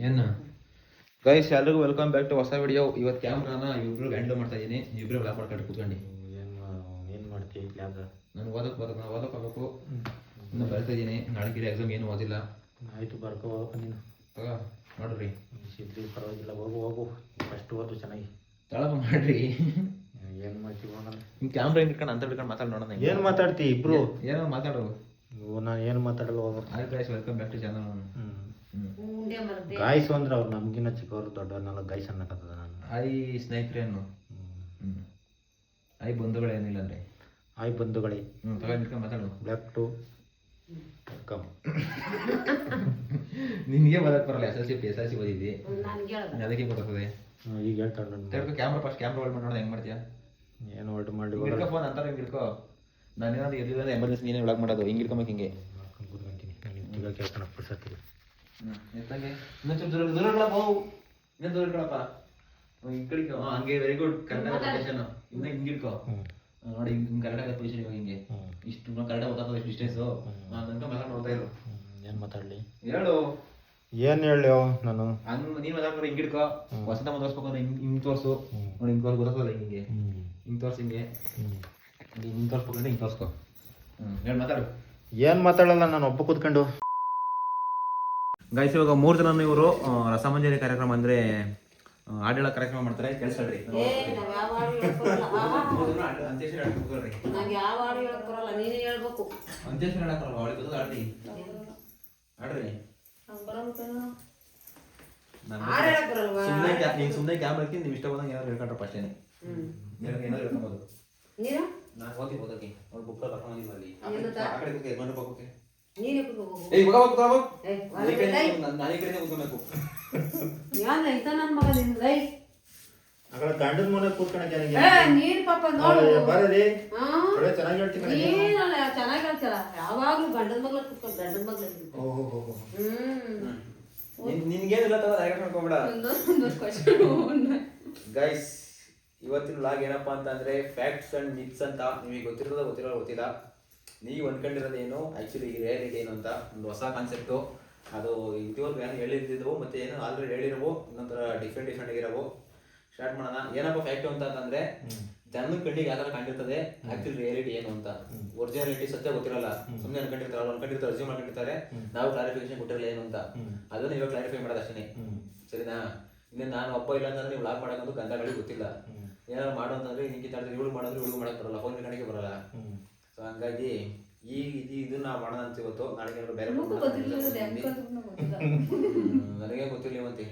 ಏನು ಗೈಸ್ ಎಲ್ರಿಗೂ welcome back to ಹೊಸ ವಿಡಿಯೋ. ಇವತ್ತು ಕ್ಯಾಮ್ರಾನ ಇಬ್ರು ಹ್ಯಾಂಡಲ್ ಮಾಡ್ತಾ ಇದ್ದೀನಿ. ಇಬ್ರು ಬ್ಲಾಕ್ ಮಾಡ್ಕೊಂಡು ಕೂತ್ಕೊಂಡು ಏನು ಮಾಡ್ತೀವಿ ಕ್ಲಾಸ್? ನಾನು ಓದೋಕ್ಕೋಗ್ಬೇಕು. ಇನ್ನು ಬರ್ತಾ ಇದ್ದೀನಿ. ನಾಳೆ ಎಕ್ಸಾಮ್ ಏನು ಓದಿಲ್ಲ. ಆಯಿತು, ಬರ್ಕೋಬೇಕು ನೀನು. ನೋಡ್ರಿ ಸಿದ್ಧಿ ಪರವಾಗಿಲ್ಲ, ಹೋಗು ಫಸ್ಟ್ ಓದು ಚೆನ್ನಾಗಿ ತಳಪ ಮಾಡ್ರಿ. ಏನು ಮಾಡ್ತೀವಿ ಹೋಗಲ್ಲ. ನಿಮ್ಮ ಕ್ಯಾಮ್ರಾ ಹಿಂಗೆ ಇಟ್ಕೊಂಡು ಅಂತ ಹಿಡ್ಕೊಂಡು ಮಾತಾಡಿ ನೋಡೋಣ. ಏನು ಮಾತಾಡ್ತಿ ಇಬ್ರು? ಏನೋ ಮಾತಾಡ್ರು. ನಾನು ಏನು ಮಾತಾಡಲ್ಲ, ಹೋಗು. ಆಯ್ತು guys, welcome back to channel. Guys ಅಂದ್ರೆ ಅವ್ರು ನಮಗಿನ್ನ ಚಿಕ್ಕವರು ದೊಡ್ಡವ್ರನ್ನೆಲ್ಲ ಗಾಯ್ಸ್ ಅನ್ನಕತ್ತದ ನಾನು. ಆಯ್ ಸ್ನೇಹಿತರೇನು, ಆಯ್ ಬಂಧುಗಳೇನಿಲ್ಲ ಅಂದರೆ ಆಯ್ ಬಂಧುಗಳೇ. ತಗೊಂಡು ಮಾತಾಡು. Black to welcome. ನಿನಗೆ ಬರೋಕ್ಕೆ ಬರಲ್ಲ. ಎಸ್ ಎಲ್ ಸಿ ಓದಿದ್ದಿ, ಅದಕ್ಕೆ ಗೊತ್ತಾಗ್ತದೆ. ಈಗ ಹೇಳ್ತಾಳೆ ನನ್ನ ಕ್ಯಾಮ್ರಾ ಫಸ್ಟ್ ಕ್ಯಾಮ್ರಾ ಹೊಲ್ಡ್ ಮಾಡೋಣ. ಹೆಂಗೆ ಮಾಡ್ತೀಯಾ? ಏನು ಹೊರಟು ಮಾಡಿ ಹಿಡ್ಕೊ ಫೋನ್ ಅಂತಾರೆ. ಹಿಂಗೆ ಹಿಡ್ಕೊ. ನಾನು ಏನಾದ್ರು ಎಲ್ಲಿಲ್ಲ ಎಮರ್ಜೆನ್ಸಿ ನೀನೇ ವ್ಲಾಗ್ ಮಾಡೋದು. ಹಿಂಗೆ ಹಿಡ್ಕೊಬೇಕು. ಹಿಂಗೆ ಕೂತ್ಕೊಂತೀನಿ. ನಾನು ಕೇಳ್ತಾನೆ ಪುರ್ಸತ್ತಿಲ್ಲ. ಎತ್ತಂಗೆ ಇನ್ನೊಂದು ಸ್ವಲ್ಪ ದೂರ ಇಟ್ಕೊಳಪ್ಪ. ಇನ್ನೊಂದು ದೂರ ಇಟ್ಕೊಳಪ್ಪ. ಹಿಂಗೆ ಕಡಿಕೊ. ಹಂಗೆ ವೆರಿ ಗುಡ್. ಕರೆಕ್ಟಾಗಿ ಪೊಸಿಷನ್. ಇನ್ನ ಹಿಂಗೆ ಹಿಡ್ಕೊ. ನೋಡಿ ಹಿಂಗೆ ಕರೆಕ್ಟಾಗಿ ಪೊಸಿಷನ್. ಇವಾಗ ಹಿಂಗೆ ಇಷ್ಟು ಕರೆಕ್ಟಾಗಿ ಗೊತ್ತಾಗ್ತದೆ ಎಷ್ಟು ಡಿಸ್ಟೆನ್ಸು. ನಾನು ತನಕ ಮಾತಾಡಿ ನೋಡ್ತಾ ಇರು. ಏನು ಮಾತಾಡಲಿ? ಹೇಳು. ಏನು ಹೇಳಿ ನಾನು? ಹಂಗೆ ನೀನು ಮಾತಾಡ್ತಾರೆ. ಹಿಂಗೆ ಹಿಡ್ಕೊ. ವಸಂತ ಮುಂದೆ ತೋರಿಸ್ಬೇಕು ಅಂದ್ರೆ ಹಿಂಗೆ ತೋರಿಸು. ನೋಡಿ ಹಿಂಗೆ ತೋರಿಸ್ ಗೊತ್ತಾಗ್ತದೆ. ಹಿಂಗೆ ಹಿಂಗೆ ತೋರಿಸಿ. ಹಿಂಗೆ ಹಿಂಗೆ ತೋರಿಸ್ಬೇಕಂದ್ರೆ ಹಿಂಗೆ ತೋರಿಸ್ಕೊ. ಹೇಳಿ ಮಾತಾಡು. ಏನು ಮಾತಾಡಲ್ಲ, ನಾನು ಒಬ್ಬ ಕೂತ್ಕೊಂಡು. ಗೈಸ್, ಇವಾಗ 3 ಜನ ಇವರು ರಸಮಂಜರಿ ಕಾರ್ಯಕ್ರಮ ಅಂದರೆ ಹಾಡು ಹೇಳೋ ಕಾರ್ಯಕ್ರಮ ಮಾಡ್ತಾರೆ. ಕೇಳಿಸ್ಕೊಳ್ರಿ. ಅಂತ್ಯೇಶ್ವರಿ ಹಾಡು ಕೂತ್ಕೊಳ್ರಿ. ಅಂತ್ಯೇಶ್ವರಿ ಹಾಡಕ್ಕೆ ಬರಲ್ಲ. ಅವಳಿಗೆ ಗೊತ್ತದ ಆಡ್ರಿ. ಆಡ್ರಿ. ಸುಮ್ಮನೆ ಕ್ಯಾಮ್ರಾ ಹಾಕಿ ನೀವು ಇಷ್ಟ ಬಂದಂಗೆ ಏನಾದ್ರು ಹೇಳ್ಕೊಂಡ್ರಪ್ಪ ಅಷ್ಟೇನೆ. ಏನಾದ್ರು ಹೇಳ್ಕೊಬೋದು. ನಾನು ಹೋಗಿ ಓದಕ್ಕೆ ಅವ್ಳು ಬುಕ್ ಕರ್ಕೊಂಡಿದ್ದೀನಿ ಅಲ್ಲಿ. ಆ ಕಡೆ ಕೂತ್ಕೆ ಮಂಡು ಹೋಗೋಕೆ. ಗಂಡನ ಮನೆ ಕೂತ್ಕೊಳಕ್ಕೆ ಯಾವಾಗ್ಲೂ ಗಂಡನ ಮಗ್ಳ ಕೂತ್ಕೊಂಡು ಗಂಡನ ಮಗ್ಳ. ನಿನ್ಗೇನಿಲ್ಲ ತಗೋಬೇಡ. ಗೈಸ್, ಇವತ್ತಿನ ವ್ಲಾಗ್ ಏನಪ್ಪಾ ಅಂತಂದ್ರೆ ಫ್ಯಾಕ್ಟ್ಸ್ ಅಂಡ್ ಮಿತ್ಸ್ ಅಂತ. ನಿಮಗೆ ಗೊತ್ತಿಲ್ಲ. ನೀವು ಅಂದ್ಕೊಂಡಿರೋದೇನು, ಆ್ಯಕ್ಚುಲಿ ರಿಯಾಲಿಟಿ ಏನು ಅಂತ ಒಂದು ಹೊಸ ಕಾನ್ಸೆಪ್ಟು. ಅದು ಇದುವರೆಗೂ ಏನು ಹೇಳಿರ್ತಿದ್ವು, ಮತ್ತು ಏನು ಆಲ್ರೆಡಿ ಹೇಳಿರೋವು, ಇನ್ನೊಂಥರ ಡಿಫ್ರೆಂಟ್ ಆಗಿರೋವು. ಸ್ಟಾರ್ಟ್ ಮಾಡೋಣ. ಏನಪ್ಪ ಫ್ಯಾಕ್ಟು ಅಂತಂದರೆ, ಜನದ ಕಣ್ಣಿಗೆ ಯಾವ ಥರ ಕಾಣಿರ್ತದೆ ಆ್ಯಕ್ಚುಲಿ ರಿಯಾಲಿಟಿ ಏನು ಅಂತ. ಒರಿಜಿನಾಲಿಟಿ ಸತ್ಯ ಗೊತ್ತಿರಲ್ಲ. ಸುಮ್ಮನೆ ಅನ್ಕೊಂಡಿರ್ತಾರೆ, ಅರ್ಜಿ ಮಾಡ್ಕೊಂಡಿರ್ತಾರೆ. ನಾವು ಕ್ಲಾರಿಫಿಕೇಶನ್ ಕೊಟ್ಟಿರಲ್ಲ ಏನು ಅಂತ. ಅದನ್ನು ಇವಾಗ ಕ್ಲಾರಿಫೈ ಮಾಡೋದು ಅಷ್ಟೇ. ಸರಿನಾ? ಇನ್ನು ನಾನು ಒಬ್ಬ ಇಲ್ಲ ಅಂತಂದ್ರೆ ನೀವು ವ್ಲಾಗ್ ಮಾಡೋದು ಗಂಧಗಳಿಗೆ ಗೊತ್ತಿಲ್ಲ. ಏನಾದ್ರು ಮಾಡೋ ಅಂತಂದ್ರೆ ಹಿಂಗೆ ಇವಳು ಮಾಡಿದ್ರೆ ಇವಳು ಮಾಡೋಕ್ಕೆ ಬರಲ್ಲ, ಫೋನ್ ಕಡೆಗೆ ಬರಲ್ಲ. ಸೊ ಹಂಗಾಗಿ ಇದನ್ನ ನಾವು ಮಾಡೋಣ ಅಂತ ಇವತ್ತು. ನಾಳೆಗೆ ಬೇರೆ ನನಗೆ ಗೊತ್ತಿರಲಿ ಮತ್ತೆ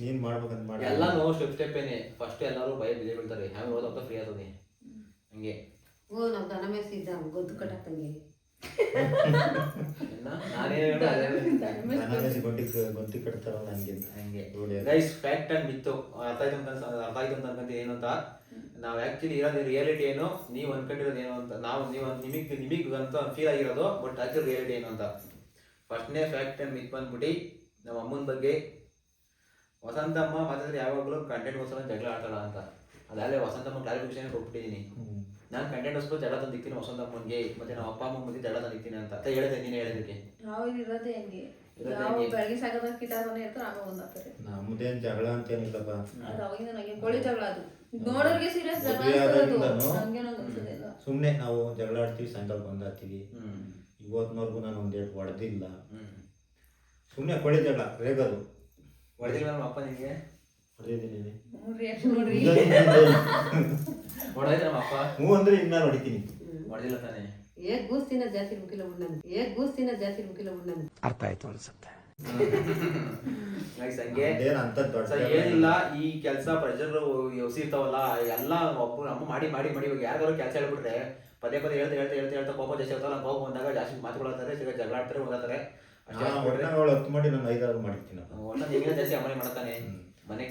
ನೀನು ಮಾಡ್ಬೇಕಂತ ಮಾಡಿ ಎಲ್ಲಾನು ಸ್ಟೆಪ್ ಏನೇ. ಫಸ್ಟ್ ಎಲ್ಲರೂ ಭಯ ಬಿದ್ದೇ ಬೀಳ್ತಾರೆ. ಹ್ಯಾಂಗೆ ಓದೋದು ಫ್ರೀ ಆಗ್ತದೆ ಹಂಗೆ. ನಾವು ದನ ಮೇಯಿಸಿದ್ದ ಗೊತ್ತು ಕಟ್ಟಂಗೆ ಗೊಂತಿ ಕಟ್ತಾರಲ್ಲ ಹಂಗೆ. ಗೈಸ್, ಫ್ಯಾಕ್ಟ್ ಅಂಡ್ ಮಿತ್ತು ಅರ್ಥ ಆಯ್ತು ಅಂತ ಅನ್ಕೊಂತೀನಿ. ಏನು ಅಂತ ನಾವು ಆ್ಯಕ್ಚುಲಿ ಇರೋದು ರಿಯಾಲಿಟಿ ಏನು, ನೀವು ಅನ್ಕೊಂಡಿರೋದು ಏನು ಅಂತ. ನೀವು ನಿಮಗೆ ಅಂತ ಫೀಲ್ ಆಗಿರೋದು, ಬಟ್ ಆ್ಯಕ್ಚುಲಿ ರಿಯಾಲಿಟಿ ಏನು ಅಂತ. ಫಸ್ಟ್ನೇ ಫ್ಯಾಕ್ಟ್ ಅಂಡ್ ಮಿತ್ ಬಂದ್ಬಿಟ್ಟು ನಮ್ಮ ಅಮ್ಮನ ಬಗ್ಗೆ. ವಸಂತಮ್ಮ ಮಾತಾಡಿದ್ರೆ ಯಾವಾಗಲೂ ಕಂಟೆಂಟ್ಗೋಸ್ಕರ ಜಗಳ ಆಡ್ತಾಳ ಅಂತ. ಅದಾಗಲೇ ವಸಂತಮ್ಮ ಕ್ಲಾರಿಫಿಕೇಶನ್ ಕೊಟ್ಬಿಟ್ಟಿದ್ದೀನಿ. ನಾನು ಕಂಟೆಂಟ್ಗೋಸ್ಕರ ಜಗಳ ತಂದಿಕ್ತೀನಿ ವಸಂತಮ್ಮನಿಗೆ, ಮತ್ತೆ ನಮ್ಮ ಅಪ್ಪ ಅಮ್ಮ ಮುಂದೆ ಜಗಳ ತಂದಿಕ್ತೀನಿ ಅಂತ ಹೇಳಿದೆ. ನೀನು ಹೇಳಿದಕ್ಕೆ ನಮ್ದೇನ್ ಜಗಳ ಅಂತೇನಿಲ್ಲಪ್ಪ. ಸುಮ್ನೆ ನಾವು ಜಗಳ ಆಡ್ತೀವಿ, ಸಾಯಂಕಾಲ ಬಂದಾಡ್ತೀವಿ. ಇವತ್ತಿನವರೆಗೂ ನಾನು ಒಂದೇಟು ಹೊಡೆದಿಲ್ಲ. ಸುಮ್ನೆ ಕೊಳಿ ಜಗಳ ರೇಗೋದು. ಹೊಡೆದಿಲ್ಲ ನಮ್ಮ ಅಪ್ಪ ನಿನಗೆ? ಹೊಡೆದಿದ್ದೀನಿ. ಹೊಡೆದ ನಮ್ಮ ಅಪ್ಪ? ಹ್ಞೂ ಅಂದ್ರೆ ಇನ್ನ ಹೊಡಿತೀನಿ. ಹೊಡೆದಿಲ್ಲ ತಾನೆ? ಅರ್ಥ ಆಯ್ತು ಅನ್ಸುತ್ತೆ. ಏನಿಲ್ಲ, ಈ ಕೆಲಸ ಪ್ರೆಷರ್ ಇರ್ತಾವಲ್ಲ ಎಲ್ಲ ಒಬ್ಬರು ಅಮ್ಮ ಮಾಡಿ ಇವಾಗ ಯಾರಿಗಾರು ಕೆಲಸ ಹೇಳ್ಬಿಟ್ರೆ ಪದೇ ಹೇಳ್ತಾ ಕೋಪ ಜಾಸ್ತಿ ಆಗ್ತಾವಲ್ಲ. ಕೋಪ ಬಂದಾಗ ಜಾಸ್ತಿ ಮಾತುಗಳಾಗ್ತಾರೆ, ಜಗಳ ಆಡ್ತಾರೆ, ಓದಾತಾರೆ. ಹತ್ತು ಮಾಡಿ ನಾನು 5-6 ಮಾಡಿರ್ತೀನಿ. ಒಟ್ಟು ಜಾಸ್ತಿ ಅಮ್ಮನೆ ಮಾಡ್ತಾನೆ. ಮನೆ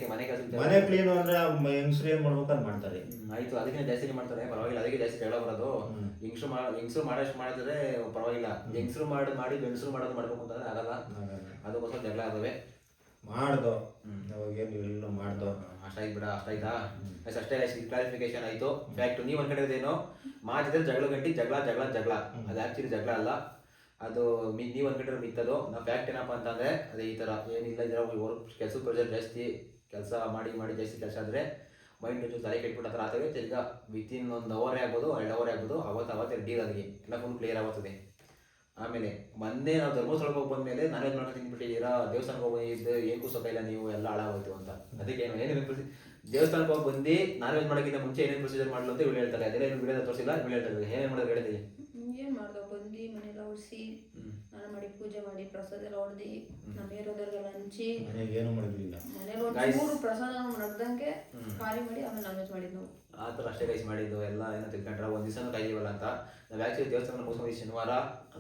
ಕ್ಲೀನ್ ಅಂದ್ರೆ ಹೆಂಗಸ್ರು ಏನ್ ಮಾಡ್ಬೇಕು ಮಾಡ್ತಾರೆ. ಆಯ್ತು, ಅದಕ್ಕೆ ಜಾಸ್ತಿ ಮಾಡ್ತಾರೆ, ಪರವಾಗಿಲ್ಲ. ಅದಕ್ಕೆ ಜಾಸ್ತಿ ಜಗಳ ಬರೋದು. ಹೆಂಗಸರು ಮಾಡೋಷ್ಟು ಮಾಡಿದ್ರೆ ಪರವಾಗಿಲ್ಲ. ಹೆಂಗಸರು ಮಾಡಿ ಗಂಡಸರು ಮಾಡೋದು ಮಾಡ್ಬೇಕು ಅಂತಂದ್ರೆ ಆಗಲ್ಲ. ಅದಕ್ಕೋಸ್ಕರ ಜಗಳ ಆದವೆ. ಮಾಡ್ದೋ ಎಲ್ಲ ಮಾಡ್ದೋ. ಅಷ್ಟಾಯ್ತಾ? ಅಷ್ಟೇ ಕ್ಲಾರಿಫಿಕೇಶನ್ ಆಯ್ತು. ಫ್ಯಾಕ್ಟ್ ನೀವು ಅನ್ಕೊಂಡಿರೋದೇನು, ಮಾತಿದ್ರೆ ಜಗಳ ಗಂಟಿ ಜಗಳ. ಅದು ಆಕ್ಚುಲಿ ಜಗಳ ಅಲ್ಲ. ಅದು ನೀವು ಅನ್ಕೊಂಡಿರೋ ಮಿತ್ತದು. ನಾವು ಫ್ಯಾಕ್ಟ್ ಏನಪ್ಪ ಅಂತಂದರೆ ಅದೇ ಈ ಥರ ಏನಿಲ್ಲ, ಇದರ ವರ್ಕ್ ಕೆಲಸದ ಪ್ರೆಷರ್ ಜಾಸ್ತಿ, ಕೆಲಸ ಮಾಡಿ ಮಾಡಿ ಜಾಸ್ತಿ ಕೆಲಸ ಆದರೆ ಮೈಂಡ್ ಒಂಚೂರು ತಲೆ ಕೆಟ್ಬಿಟ್ಟು ಆ ಥರ ಆಗ್ತದೆ. ತಿರ್ಗಾ ವಿತಿನ್ 1 ಅವರೇ ಆಗ್ಬೋದು 2 ಅವರೇ ಆಗ್ಬೋದು, ಅವತ್ತು ಡೀಲ್ ಅಲ್ಲಿಗೆ ಎಲ್ಲ ಫುಲ್ ಕ್ಲಿಯರ್ ಆಗುತ್ತದೆ. ಆಮೇಲೆ ಮೊನ್ನೆ ನಾವು ಧರ್ಮಸ್ಥಳಕ್ಕೆ ಹೋಗಿ ಬಂದಮೇಲೆ ನಾನ್ ವೆಜ್ ಮಾಡ್ಕೊಂಡು ತಿಂದ್ಬಿಟ್ಟಿದ್ದೀರಾ, ದೇವಸ್ಥಾನಕ್ಕೆ ಹೋಗಿ ಏನು ಸುಖ ಇಲ್ಲ, ನೀವು ಎಲ್ಲ ಹಾಳಾಗೋಯ್ತು ಅಂತ. ಅದಕ್ಕೆ ಏನೇನು ದೇವಸ್ಥಾನಕ್ಕೆ ಹೋಗಿ ಬಂದು ನಾನ್ ವೆಜ್ ಮಾಡೋಕ್ಕಿಂತ ಮುಂಚೆ ಏನೇನು ಪ್ರೊಸೀಜರ್ ಮಾಡಲು ಅಂತ ಇವ್ರು ಹೇಳ್ತಾರೆ. ಅದೆಲ್ಲ ಏನು ವಿಡಿಯೋದ ತೋರಿಸಿಲ್ಲ, ಇವ್ರು ಹೇಳ್ತಾರೆ ಏನೇನು ಮಾಡೋದು ಹೇಳಿದ್ದೀವಿ. ಏನು ಮಾಡ್ದೋ ಬಂದು ಮನೆಯೆಲ್ಲ ಒರೆಸಿ ಸ್ನಾನ ಮಾಡಿ ಪೂಜೆ ಮಾಡಿ ಪ್ರಸಾದ ಎಲ್ಲ ಹೊಡೆದು ನಮ್ಮ ಏರೋದವ್ರಿಗೆಲ್ಲ ಹಂಚಿ ಮನೆಗೆ ಏನು ಮಾಡಿರ್ಲಿಲ್ಲ. ಮನೇಲಿ ಒಂದು 3 ಪ್ರಸಾದ ನಡೆದಂಗೆ ಖಾಲಿ ಮಾಡಿ ಆಮೇಲೆ ನಾನ್ ವೆಜ್ ಮಾಡಿದ್ದು ನಾವು. ಆ ಥರ ಅಷ್ಟೇ ಗೈಸ್ ಮಾಡಿದ್ದು. ಎಲ್ಲ ಏನೋ ತಿಳ್ಕೊಂಡ್ರೆ ಒಂದು ದಿವಸನೂ ಕಾಯ್ದೀವಲ್ಲ ಅಂತ. ನಾವು ಆ್ಯಕ್ಚುಲಿ ದೇವಸ್ಥಾನ ಮುಗಿಸ್ಕೊಂಡು ಶನಿವಾರ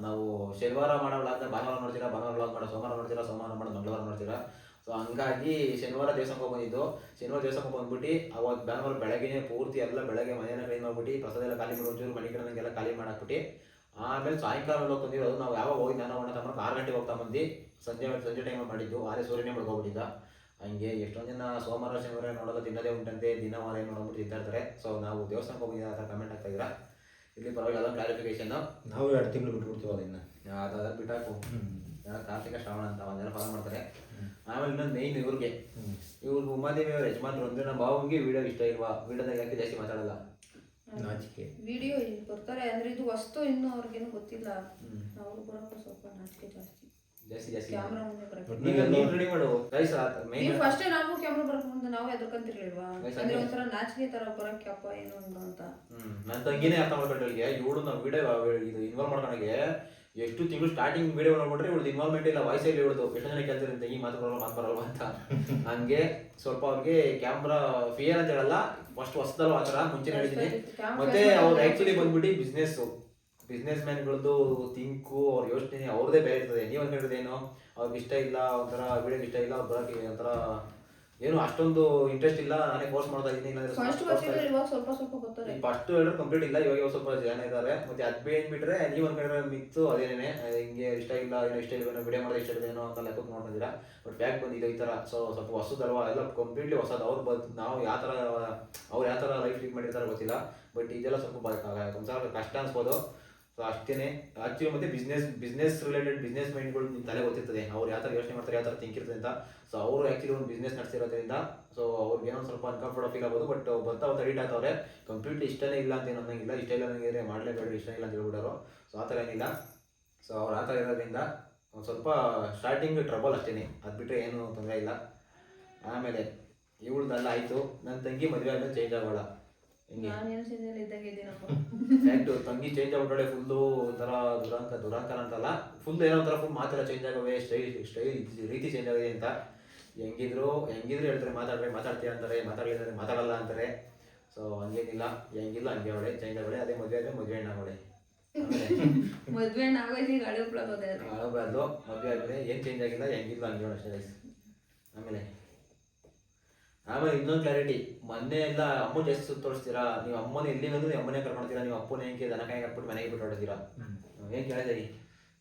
ನಾವು ಶನಿವಾರ ಮಾಡೋಲ್ಲ ಅಂತ ಭಾನುವಾರ ನೋಡ್ತೀರಾ, ಭಾನುವಾರ ವ್ಲಾಗ್ ಮಾಡೋ, ಸೋಮವಾರ ನೋಡ್ತೀರಾ, ಸೋಮವಾರ ಮಾಡೋದು ಮಂಗಳವಾರ ನೋಡ್ತೀರಾ. ಸೊ ಹಂಗಾಗಿ ಶನಿವಾರ ದೇವಸ್ಥಾನಕ್ಕೆ ಬಂದಿದ್ದು. ಶನಿವಾರ ದೇವಸ್ಥಾನಕ್ಕೆ ಬಂದ್ಬಿಟ್ಟು ಅವತ್ತು ಭಾನುವಾರ ಬೆಳಗ್ಗೆ ಪೂರ್ತಿ ಎಲ್ಲ ಬೆಳಗ್ಗೆ ಮನೆಯನ್ನ ಕ್ಲೀನ್ ಮಾಡ್ಬಿಟ್ಟು ಪ್ರಸಾದ ಎಲ್ಲ ಖಾಲಿ ಮಾಡಿ ಒಂಚೂರು ಮನೆ ಕಡೆಗೆಲ್ಲ ಖಾಲಿ ಮಾಡಾಕ್ಬಿಟ್ಟು ಆಮೇಲೆ ಸಾಯಂಕಾಲ ಹೋಗಿ ಬಂದಿರೋದು. ನಾವು ಯಾವಾಗ ಹೋಗಿ ನಾನು ಒಣ ತಮ್ಮ 6 ಗಂಟೆಗೆ ಹೋಗ್ತಾ ಬಂದು ಸಂಜೆ ಟೈಮ್ ಮಾಡಿದ್ದು. ಆರೇ ಸೂರ್ಯನೇ ಮುಳ್ಗೋಗ್ಬಿಟ್ಟಿದ್ದ. ಹಂಗೆ ಎಷ್ಟೊಂದು ಜನ ಸೋಮವಾರ ಶನಿವಾರ ನೋಡೋದು ತಿನ್ನೋದೇ ಉಂಟಂತೆ, ದಿನ ವಾರ ನೋಡ್ಬಿಟ್ಟು ತಿಂತಾ ಇರ್ತಾರೆ. ಸೊ ನಾವು ದೇವಸ್ಥಾನಕ್ಕೆ ಹೋಗಿದ್ದೀರಾ ಅಂತ ಕಮೆಂಟ್ ಆಗ್ತಾ ಇದ್ದೀರಾ. ಇಲ್ಲಿ ಪರವಾಗಿ ಅದೊಂದು ಕ್ಲಾರಿಫಿಕೇಶನ್. ನಾವು 2 ತಿಂಗಳು ಬಿಟ್ಬಿಡ್ತೀವಲ್ಲ ಇನ್ನು, ಅದಾದ ಬಿಟ್ಟಾಕು. ಕಾರ್ತಿಕ ಶ್ರಾವಣ ಅಂತ ಒಂದೆಲ್ಲ ಫಾಲೋ ಮಾಡ್ತಾರೆ. ಆಮೇಲೆ ಇನ್ನೊಂದು ಮೇಯ್ನ್ ಇವ್ರಿಗೆ ಉಮಾದೇವಿ ಅವ್ರ ಯಜಮಾನ್ರು ಅಂದರೆ ನಮ್ಮ ಬಾವಂಗೆ ವಿಡಿಯೋ ಇಷ್ಟ ಇಲ್ವಾ, ವಿಡಿಯೋದಾಗ ಯಾಕೆ ಜಾಸ್ತಿ ಮಾತಾಡಲ್ಲ, ನಾಚಿಕೆ. ವಿಡಿಯೋ ಬರ್ತಾರೆ ಅಂದ್ರೆ ಇದು ವಸ್ತು ಇನ್ನೂ ಅವ್ರಿಗೇನು ಗೊತ್ತಿಲ್ಲ. ಅವ್ರು ಬರೋಕ್ಕೂ ಸ್ವಲ್ಪ ನಾಚಿಕೆ ಜಾಸ್ತಿ. ಕ್ಯಾಮ್ರಾ ಮುಂದೆ ನೀವು ರೆಡಿ ಮಾಡು ಗೈಸ್. ನೀವು ಫಸ್ಟೇ ನಾವು ಕ್ಯಾಮ್ರಾ ಬರಕ್ ಮುಂದೆ ನಾವು ಎದ್ರಕಂತಿರ್ಲಿಲ್ವಾ, ಅಂದ್ರೆ ಒಂಥರ ನಾಚಿಕೆ ತರ ಬರಕ್ಕಪ್ಪ ಏನು ಅಂತ. ನನ್ನ ತಂಗಿನೇ ಅರ್ಥ ಮಾಡ್ಕೊಂಡ್ರಿಗೆ ಇವಳು ನಾವು ವಿಡಿಯೋ ಇದು ಇನ್ವಾಲ್ವ್ ಮಾಡ್ಕೊಂಡಾಗೆ ಎಷ್ಟು ತಿಂಗಳು ಸ್ಟಾರ್ಟಿಂಗ್ ವಿಡಿಯೋ ನೋಡ್ಬಿಟ್ರೆ ಇವಳು ಇನ್ವಾಲ್ವ್ಮೆಂಟ್ ಇಲ್ಲ, ವಾಯ್ಸಲ್ಲಿ ಇವಳದು ಎಷ್ಟು ಜನ ಕೇಳ್ತಾರೆ ತಂಗಿ ಮಾತು ಬರಲ್ವ ಅಂತ. ಹಂಗೆ ಸ್ವಲ್ಪ ಅವ್ರಿಗೆ ಕ್ಯಾಮ್ರಾ ಫಿಯರ್ ಅಂತ ಹೇಳಲ್ಲ, ಫಸ್ಟ್ ಹೊಸದಲ್ಲ ಆ ಥರ ಮುಂಚೆ ಹೇಳಿದ್ದೀನಿ. ಮತ್ತೆ ಅವ್ರು ಆ್ಯಕ್ಚುಲಿ ಬಂದ್ಬಿಟ್ಟು ಬಿಸ್ನೆಸ್ ಮ್ಯಾನ್ಗಳದ್ದು ಥಿಂಕು ಅವ್ರ ಯೋಚನೆ ಅವ್ರದ್ದೇ ಬೇರೆ ಇರ್ತದೆ. ನೀವು ಅನ್ಕೊಂಡಿರೋದೇನು ಅವ್ರಿಗೆ ಇಷ್ಟ ಇಲ್ಲ, ಒಂಥರ ವಿಡಿಯೋಗೆ ಇಷ್ಟ ಇಲ್ಲ, ಬರೋಕ್ಕೆ ಒಂಥರ ಏನು ಅಷ್ಟೊಂದು ಇಂಟ್ರೆಸ್ಟ್ ಇಲ್ಲ, ನಾನೇ ಕೋರ್ಸ್ ಮಾಡ್ತಾ ಇದ್ದೀನಿ. ಫಸ್ಟ್ ಹೇಳಿದ್ರೆ ಕಂಪ್ಲೀಟ್ ಇಲ್ಲ, ಇವಾಗ ಸ್ವಲ್ಪ ಜನ ಇದ್ದಾರೆ. ಮತ್ತೆ ಅದು ಏನ್ಬಿಟ್ರೆ ನೀವು ಅನ್ಕೊಂಡಿರೋ ಮಿಕ್ಸು ಅದೇನೇ ಹಿಂಗೆ ಇಷ್ಟ ಇಲ್ಲ, ಏನೋ ಇಷ್ಟ ಇಲ್ಲ, ವಿಡಿಯೋ ಮಾಡೋದು ಇಷ್ಟ ಇಲ್ಲ ಏನೋ ಅಂತ ಲೆಕ್ಕಕ್ಕೆ ನೋಡ್ಕೊಂಡಿದ್ದೀರಾ. ಬಟ್ ಬ್ಯಾಕ್ ಬಂದಿದೆ ಈ ಥರ. ಸೊ ಸ್ವಲ್ಪ ಹೊಸದಲ್ವಾ, ಎಲ್ಲ ಕಂಪ್ಲೀಟ್ಲಿ ಹೊಸದು. ನಾವು ಯಾವ ಥರ ಅವ್ರು ಯಾವ ಥರ ಲೈಫ್ ಲೀಡ್ ಮಾಡಿರ್ತಾರೆ ಗೊತ್ತಿಲ್ಲ. ಬಟ್ ಇದೆಲ್ಲ ಸ್ವಲ್ಪ ಒಂದ್ಸಲ ಕಷ್ಟ ಅನ್ಸ್ಬೋದು. ಸೊ ಅಷ್ಟೇ ಆ್ಯಕ್ಚುಲಿ. ಮತ್ತೆ ಬಿಸ್ನೆಸ್ ರಿಲೇಟೆಡ್ ಬಿಸ್ನೆಸ್ ಮೈಂಡ್ಗಳು ನಿಮ್ಮ ತಲೆ ಗೊತ್ತಿರ್ತದೆ, ಅವ್ರು ಯಾವ ಥರ ಯೋಚನೆ ಮಾಡ್ತಾರೆ, ಯಾವ ಥರ ಥಿಂಕ್ ಇರ್ತದೆ ಅಂತ. ಸೊ ಅವರು ಆ್ಯಕ್ಚುಲಿ ಒಂದು ಬಿಸ್ನೆಸ್ ನಡೆಸಿರೋದ್ರಿಂದ ಸೊ ಅವ್ರಿಗೆ ಏನೋ ಸ್ವಲ್ಪ ಅನ್ಕಂಫರ್ಟಬಲ್ ಫೀಲ್ ಆಗ್ಬೋದು. ಬಟ್ ಬರ್ತಾ ರೀಡ್ ಆಗ್ತವ್ರೆ. ಕಂಪ್ಲೀಟ್ಲಿ ಇಷ್ಟನೇ ಇಲ್ಲ ಅಂತ ಏನು ಅನ್ನೋಂಗಿಲ್ಲ, ಇಷ್ಟ ಇಲ್ಲ ನನಗೆ ಮಾಡಲೇಬೇಡ, ಇಷ್ಟ ಇಲ್ಲ ಅಂತ ಹೇಳ್ಬಿಡೋರು. ಸೊ ಆ ಥರ ಏನಿಲ್ಲ. ಸೊ ಅವ್ರು ಆ ಥರ ಇರೋದ್ರಿಂದ ಒಂದು ಸ್ವಲ್ಪ ಸ್ಟಾರ್ಟಿಂಗ್ ಟ್ರಬಲ್ ಅಷ್ಟೇ, ಅದು ಬಿಟ್ಟರೆ ಏನು ತೊಂದರೆ ಇಲ್ಲ. ಆಮೇಲೆ ಇವಳ್ದೆಲ್ಲ ಆಯಿತು. ನನ್ನ ತಂಗಿ ಮದುವೆ ಆದಮೇಲೆ ಚೇಂಜ್ ಆಗೋಲ್ಲ. ಫ್ಯಾಕ್ಟ್ ತಂಗಿ ಚೇಂಜ್ ಆಗ್ಬಿಟ್ಟಳೆ. ಫುಲ್ಲು ಒಂಥರ ದುರಾಂಕಾರ ಅಂತಲ್ಲ, ಫುಲ್ ಏನೋ ಒಂಥರ ಫುಲ್ ಮಾತೆಲ್ಲ ಚೇಂಜ್ ಆಗವೆ, ಸ್ಟೈಲ್ ರೀತಿ ಚೇಂಜ್ ಆಗಿದೆ ಅಂತ. ಹೆಂಗಿದ್ರು ಹೇಳ್ತಾರೆ, ಮಾತಾಡ್ತೀಯ ಅಂತಾರೆ, ಮಾತಾಡಲ್ಲ ಅಂತಾರೆ. ಸೊ ಹಂಗೇನಿಲ್ಲ, ಹೆಂಗಿಲ್ಲ ಹಂಗೆ ಅವಳೆ ಚೇಂಜ್ ಆಗಳೆ. ಅದೇ ಮದುವೆ ಆದ್ರೆ ಮದುವೆ ಹೆಣ್ಣಾಗಳೆ. ಮದುವೆ ಆಗಬಾರ್ದು. ಮದುವೆ ಆದ್ಮೇಲೆ ಏನು ಚೇಂಜ್ ಆಗಿಲ್ಲ, ಹೆಂಗಿಲ್ಲ ಹಂಗೆ ಅಷ್ಟೇ. ಆಮೇಲೆ ಇನ್ನೊಂದು ಕ್ಲಾರಿಟಿ, ಮೊನ್ನೆ ಎಲ್ಲ ಅಮ್ಮ ಜಾಸ್ತಿ ಸುತ್ತೋಡಿಸ್ತೀರಾ ನೀವು. ಅಮ್ಮನ ಎಲ್ಲಿ ಬಂದು ನೀವು ಅಮ್ಮನೇ ಕರ್ಕೊಳ್ತೀರಾ, ನೀವು ಅಪ್ಪನ ಹೆಂಗೆ ದನ ಕಾಯಿ ಹಾಕ್ಬಿಟ್ಟು ಮನೆಗೆ ಬಿಟ್ಟು ಹೊಡ್ತೀರಾ. ಏನು ಕೇಳಿದೆ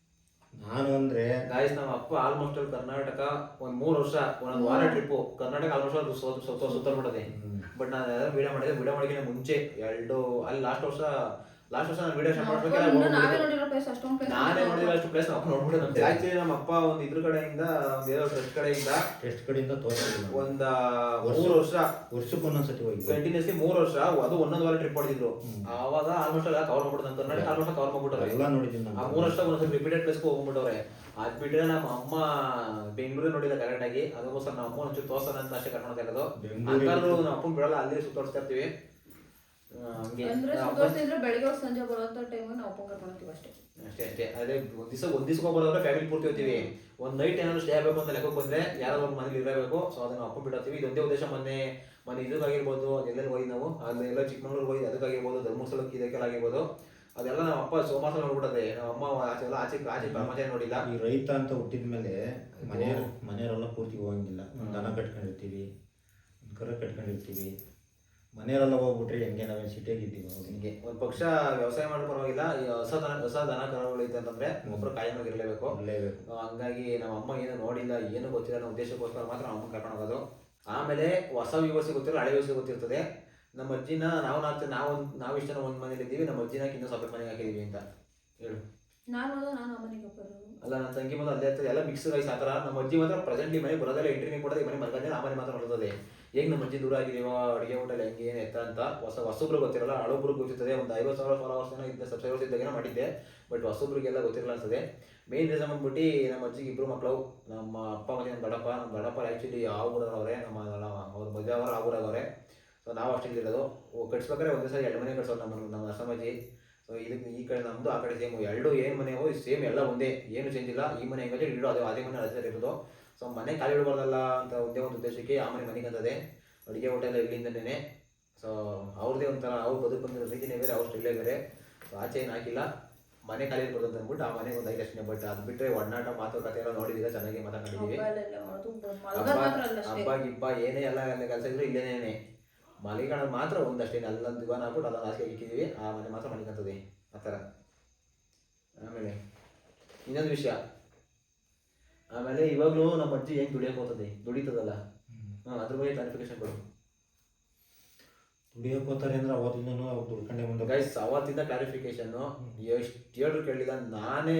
ನಾನು ಅಂದ್ರೆ ಗಾಯ್ಸ್, ನಮ್ಮ ಅಪ್ಪ ಆಲ್ಮೋಸ್ಟ್ ಅಲ್ಲಿ ಕರ್ನಾಟಕ ಒಂದು 3 ವರ್ಷ ಒಂದೊಂದು ವಾರ ಟ್ರಿಪ್ಪು ಕರ್ನಾಟಕ ಆಲ್ಮೋಸ್ಟ್ ಸುತ್ತಬಿಡೋದೆ. ಬಟ್ ನಾನು ವಿಡಿಯೋ ಮಾಡೋಕ್ಕಿಂತ ಮುಂಚೆ ಅಲ್ಲಿ ಲಾಸ್ಟ್ ವರ್ಷ ನಾನು ವಿಡಿಯೋ ಸ್ಟಾರ್ಟ್ ಮಾಡ್ಬೇಕಾದ್ರೆ ನಾನೇ ನೋಡಿರೋ ಅಷ್ಟು ಪ್ಲೇಸ್ ಅಪ್ಪ ನೋಡ್ಬಿಟ್ಟು. ಆಕ್ಚುಲಿ ನಮ್ಮ ಅಪ್ಪ ಒಂದು ಇದ್ರ ಕಡೆಯಿಂದ ಒಂದು ಏನೋ ಟೆಸ್ಟ್ ಕಡೆಯಿಂದ ಒಂದು 3 ವರ್ಷಕ್ಕೊಂದೊಂದ್ಸತಿ ಹೋಗಿ ಕಂಟಿನ್ಯೂಸ್ಲಿ 3 ವರ್ಷ ಅದು ಒಂದೊಂದು ವಾರ ಟ್ರಿಪ್ ಹೊಡೆದಿದ್ರು. ಆವಾಗ ಆಲ್ಮೋಸ್ಟ್ ಎಲ್ಲ ಕವರ್ ಮಾಡ್ಬಿಟ್ಟು ಕರ್ನಾಟಕ ಆಲ್ಮೋಸ್ಟ್ ಕವರ್ ಮಾಡ್ಬಿಟ್ಟವ್ರೆ. ಎಲ್ಲ ನೋಡಿದ್ದೀನಿ. ಆ 3 ವರ್ಷ ಒಂದೊಂದು ರಿಪೀಟೆಡ್ ಪ್ಲೇಸ್ಗೆ ಹೋಗ್ಬಿಟ್ಟವ್ರೆ. ಅದ್ ಬಿಟ್ರೆ ನಮ್ಮ ಅಮ್ಮ ಬೆಂಗಳೂರು ನೋಡಿಲ್ಲ ಕರೆಕ್ಟ್ ಆಗಿ. ಅದಕ್ಕೋಸ್ಕರ ನಮ್ಮ ಅಮ್ಮ ಒಂಚೂರು ತೋರ್ಸೋಣ ಅಂತ ಅಷ್ಟೇ ಕರ್ಕೊಂಡು ಇರೋದು. ಅಂಕಲ್ರು ನಮ್ಮ ಅಪ್ಪನ ಬಿಡಲ್ಲ, ಅಲ್ಲಿ ಸುತ್ತಾಡ್ಸ್ತಾ ಇರ್ತೀವಿ. ಬೆಳಿಗ್ಗೆ ಸಂಜೆ ಬರೋಂಥ ಟೈಮ್ ನಾವು ಅಪ್ಪ ಕರ್ಕೊಂಡ್ತೀವಿ ಅಷ್ಟೇ. ಅದೇ ಒಂದ್ ದಿವಸ ಬರೋದ್ರೆ ಫ್ಯಾಮಿಲಿ ಪೂರ್ತಿ ಹೋಗ್ತೀವಿ. ಒಂದು ನೈಟ್ ಏನಾದ್ರು ಸ್ಟೇ ಆಗಬೇಕು ಅಂತ ಲೆಕ್ಕಕ್ಕೆ ಬಂದ್ರೆ ಯಾರೋ ಒಂದು ಮನೇಲಿ ಇರಬೇಕು. ಸೊ ಅದನ್ನ ಅಪ್ಪ ಬಿಡ್ತೀವಿ. ಇದೊಂದೇ ಉದ್ದೇಶ. ಮೊನ್ನೆ ಇದಕ್ಕಾಗಿರ್ಬೋದು, ಅದೆಲ್ಲ ಹೋಗಿ ನಾವು ಅಲ್ಲೆಲ್ಲ ಚಿಕ್ಕಮಂಗ್ಳೂರು ಹೋಗಿ ಅದಕ್ಕಾಗಿರ್ಬೋದು, ಧರ್ಮಸ್ಥಳಕ್ಕೆ ಇದಕ್ಕೆಲ್ಲ ಆಗಿರ್ಬೋದು. ಅದೆಲ್ಲ ನಮ್ಮ ಅಪ್ಪ ಸೋಮವಾರ ನೋಡ್ಬಿಟ್ಟದೆ. ನಮ್ಮ ಅಮ್ಮ ಆಚೆ ಮಜಾ ನೋಡಿಲ್ಲ. ಈ ರೈತ ಅಂತ ಹುಟ್ಟಿದ್ಮೇಲೆ ಮನೆಯವರೆಲ್ಲ ಪೂರ್ತಿ ಹೋಗಂಗಿಲ್ಲ. ದನ ಕಟ್ಕೊಂಡಿರ್ತೀವಿ, ಕರ ಕಟ್ಕೊಂಡಿರ್ತೀವಿ. ಮನೆಯವರೆಲ್ಲ ಹೋಗ್ಬಿಟ್ರೆ ಹೆಂಗೆ ನಾವೇನು ಸಿಟಿಯಾಗಿದ್ದೀವಿ. ಹಿಂಗೆ ಒಂದು ಪಕ್ಷ ವ್ಯವಸಾಯ ಮಾಡೋ ಪರವಾಗಿಲ್ಲ. ಈ ಹೊಸ ದನ ಕರುಗಳೈತೆ ಅಂತಂದ್ರೆ ಒಬ್ಬರು ಕಾಯಮಾಗಿ ಇರಲೇಬೇಕು. ಹಂಗಾಗಿ ನಮ್ಮ ಅಮ್ಮ ಏನು ನೋಡಿಲ್ಲ, ಏನು ಗೊತ್ತಿಲ್ಲ ಅನ್ನೋ ಉದ್ದೇಶಕ್ಕೋಸ್ಕರ ಮಾತ್ರ ನಮ್ಮ ಅಮ್ಮ ಕರ್ಕೊಂಡು ಹೋಗೋದು. ಆಮೇಲೆ ಹೊಸ ವ್ಯೂವರ್ಸಿಗೆ ಗೊತ್ತಿರೋ ಹಳೆ ವ್ಯೂವರ್ಸಿಗೆ ಗೊತ್ತಿರ್ತದೆ. ನಮ್ಮ ಅಜ್ಜಿನ ನಾವು ಇಷ್ಟು ಜನ ಒಂದು ಮನೇಲಿ ಇದ್ದೀವಿ, ನಮ್ಮ ಅಜ್ಜಿನ ಇನ್ನೂ ಸ್ವಲ್ಪ ಮನೆಗೆ ಹಾಕಿದೀವಿ ಅಂತ ಹೇಳು. ನಾನು ಅಮ್ಮನಿಗೆ ಬರೋದು. ಅಲ್ಲ ನನ್ನ ತಂಗಿ ಮಾತ್ರ ಅಲ್ಲೇ ಇರ್ತಾರೆ, ಎಲ್ಲ ಮಿಕ್ಸ್ ರೈಸ್ ಆ ಥರ. ನಮ್ಮ ಅಜ್ಜಿ ಮಾತ್ರ ಪ್ರೆಸೆಂಟ್ಲಿ ಮನೆ ಬರೋದಲ್ಲ, ಎಂಟ್ರಿನೇ ಕೊಡೋದು, ಈ ಮನೆ ಮಲ್ಕೊಂಡೆ ಆ ಮನೆ ಮಾತ್ರ ನೋಡ್ತದೆ. ಹೇಗೆ ನಮ್ಮ ಅಜ್ಜಿ ದೂರ ಆಗಿದೀವೋ ಅಡುಗೆ ಊಟ ಹೆಂಗೆ ಏನು ಎತ್ತ ಅಂತ ಹೊಸೊಬ್ರು ಗೊತ್ತಿರಲ್ಲ, ಹಳೊಬ್ರು ಗೊತ್ತಿರ್ತದೆ. ಒಂದು 50,000 ಫಾಲೋವರ್ಸ್ ಏನೋ ಇದ್ದ ಸಬ್ಸ್ಕ್ರೈಬರ್ಸ್ ಇದ್ದಾಗೇನೋ ಮಾಡಿದ್ದೆ, ಬಟ್ ಹೊಸೊಬ್ರಿಗೆಲ್ಲ ಗೊತ್ತಿರಲ್ಲ ಅನ್ಸದೆ. ಮೇನ್ ರೀಸನ್ ಬಂದ್ಬಿಟ್ಟು ನಮ್ಮ ಅಜ್ಜಿಗೆ 2 ಮಕ್ಕಳು, ನಮ್ಮ ಅಪ್ಪ ಮತ್ತು ನಮ್ಮ ದೊಡ್ಡಪ್ಪ ಆ್ಯಕ್ಚುಲಿ ಯಾವ ಊರವ್ರೆ, ಅವ್ರ ಮದುವೆ ಅವರು ಆ ಊರಾಗವ್ರೆ. ಸೊ ನಾವು ಅಷ್ಟೇ ಇರೋದು. ಕಟ್ಸ್ಬೇಕಾದ್ರೆ ಒಂದೇ ಸರಿ 2 ಮನೆ ಕಟ್ಸೋದು ನಮ್ಮ ನರಸಮ್ಮಜ್ಜಿ. ಸೊ ಇದಕ್ಕೆ ಈ ಕಡೆ ನಮ್ಮದು ಆ ಕಡೆ ಸೇಮ್, ಎರಡು ಏನು ಮನೆ ಸೇಮ್, ಎಲ್ಲ ಒಂದೇ, ಏನು ಚೇಂಜ್ ಇಲ್ಲ. ಈ ಮನೆ ಹೆಂಗೆ ಇಡೋ ಅದೇ ಮನೆ ಅದೇ ಇರೋದು. ಸೊ ಮನೆ ಖಾಲಿ ಇಡಬಾರ್ದಲ್ಲ ಅಂತ ಒಂದೇ ಒಂದು ಉದ್ದೇಶಕ್ಕೆ ಆ ಮನೆಗೆ ಅಂತದೆ. ಅಡುಗೆ ಊಟ ಎಲ್ಲ ಇಲ್ಲಿಂದನೇ. ಸೊ ಅವ್ರದ್ದೇ ಒಂಥರ ಅವ್ರು ಬದುಕು ಬಂದಿರೋ ರೀತಿನೇ ಬೇರೆ, ಅವ್ರ ಸ್ಟೈಲೇ ಬೇರೆ. ಸೊ ಆಚೆ ಏನು ಹಾಕಿಲ್ಲ, ಮನೆ ಖಾಲಿ ಇರ್ಬೋದು ಅಂತ ಅಂದ್ಬಿಟ್ಟು ಆ ಮನೆಗೆ ಒಂದು 5 ಅಷ್ಟೇ. ಬಟ್ ಅದು ಬಿಟ್ಟರೆ ಒಡನಾಟ ಮಾತುಕತೆ ಎಲ್ಲ ನೋಡಿದ್ದೀರಾ, ಚೆನ್ನಾಗಿ ಮಾತಾಡಿದ್ದೀವಿ. ಹಬ್ಬ ಗಿಬ್ಬ ಏನೇ ಎಲ್ಲ ಕೆಲಸ ಇದ್ರು ಇಲ್ಲೇನೇ. ಮಲಿಗಾಣದ ಮಾತ್ರ ಒಂದಷ್ಟೇ, ಅಲ್ಲೊಂದು ದಿವಾನ ಹಾಕ್ಬಿಟ್ಟು ಅಲ್ಲೊಂದು ಹಾಸಿಗೆ ಇಕ್ಕಿದ್ದೀವಿ, ಆ ಮನೆ ಮಾತ್ರ ಮಲಿಕಂತದೆ ಆ ಥರ. ಆಮೇಲೆ ಇನ್ನೊಂದು ವಿಷಯ, ಆಮೇಲೆ ಇವಾಗಲೂ ನಮ್ಮ ಅಜ್ಜಿ ಹೆಂಗೆ ದುಡಿತದಲ್ಲ, ಅದ್ರ ಬಗ್ಗೆ ಕ್ಲಾರಿಫಿಕೇಶನ್ ಕೊಡು. ದುಡಿಯೋಕೆ ಹೋಗ್ತಾರೆ ಅಂದ್ರೆ ಅವತ್ತಿಂದನೂ ಅವ್ರು ದುಡ್ಕೊಂಡೆ ಬಂದ ಗೈಸ್, ಅವತ್ತಿಂದ ಕ್ಲಾರಿಫಿಕೇಶನ್ನು ಎಷ್ಟು ಹೇಳಿದ್ರು ಕೇಳಿಲ್ಲ. ನಾನೇ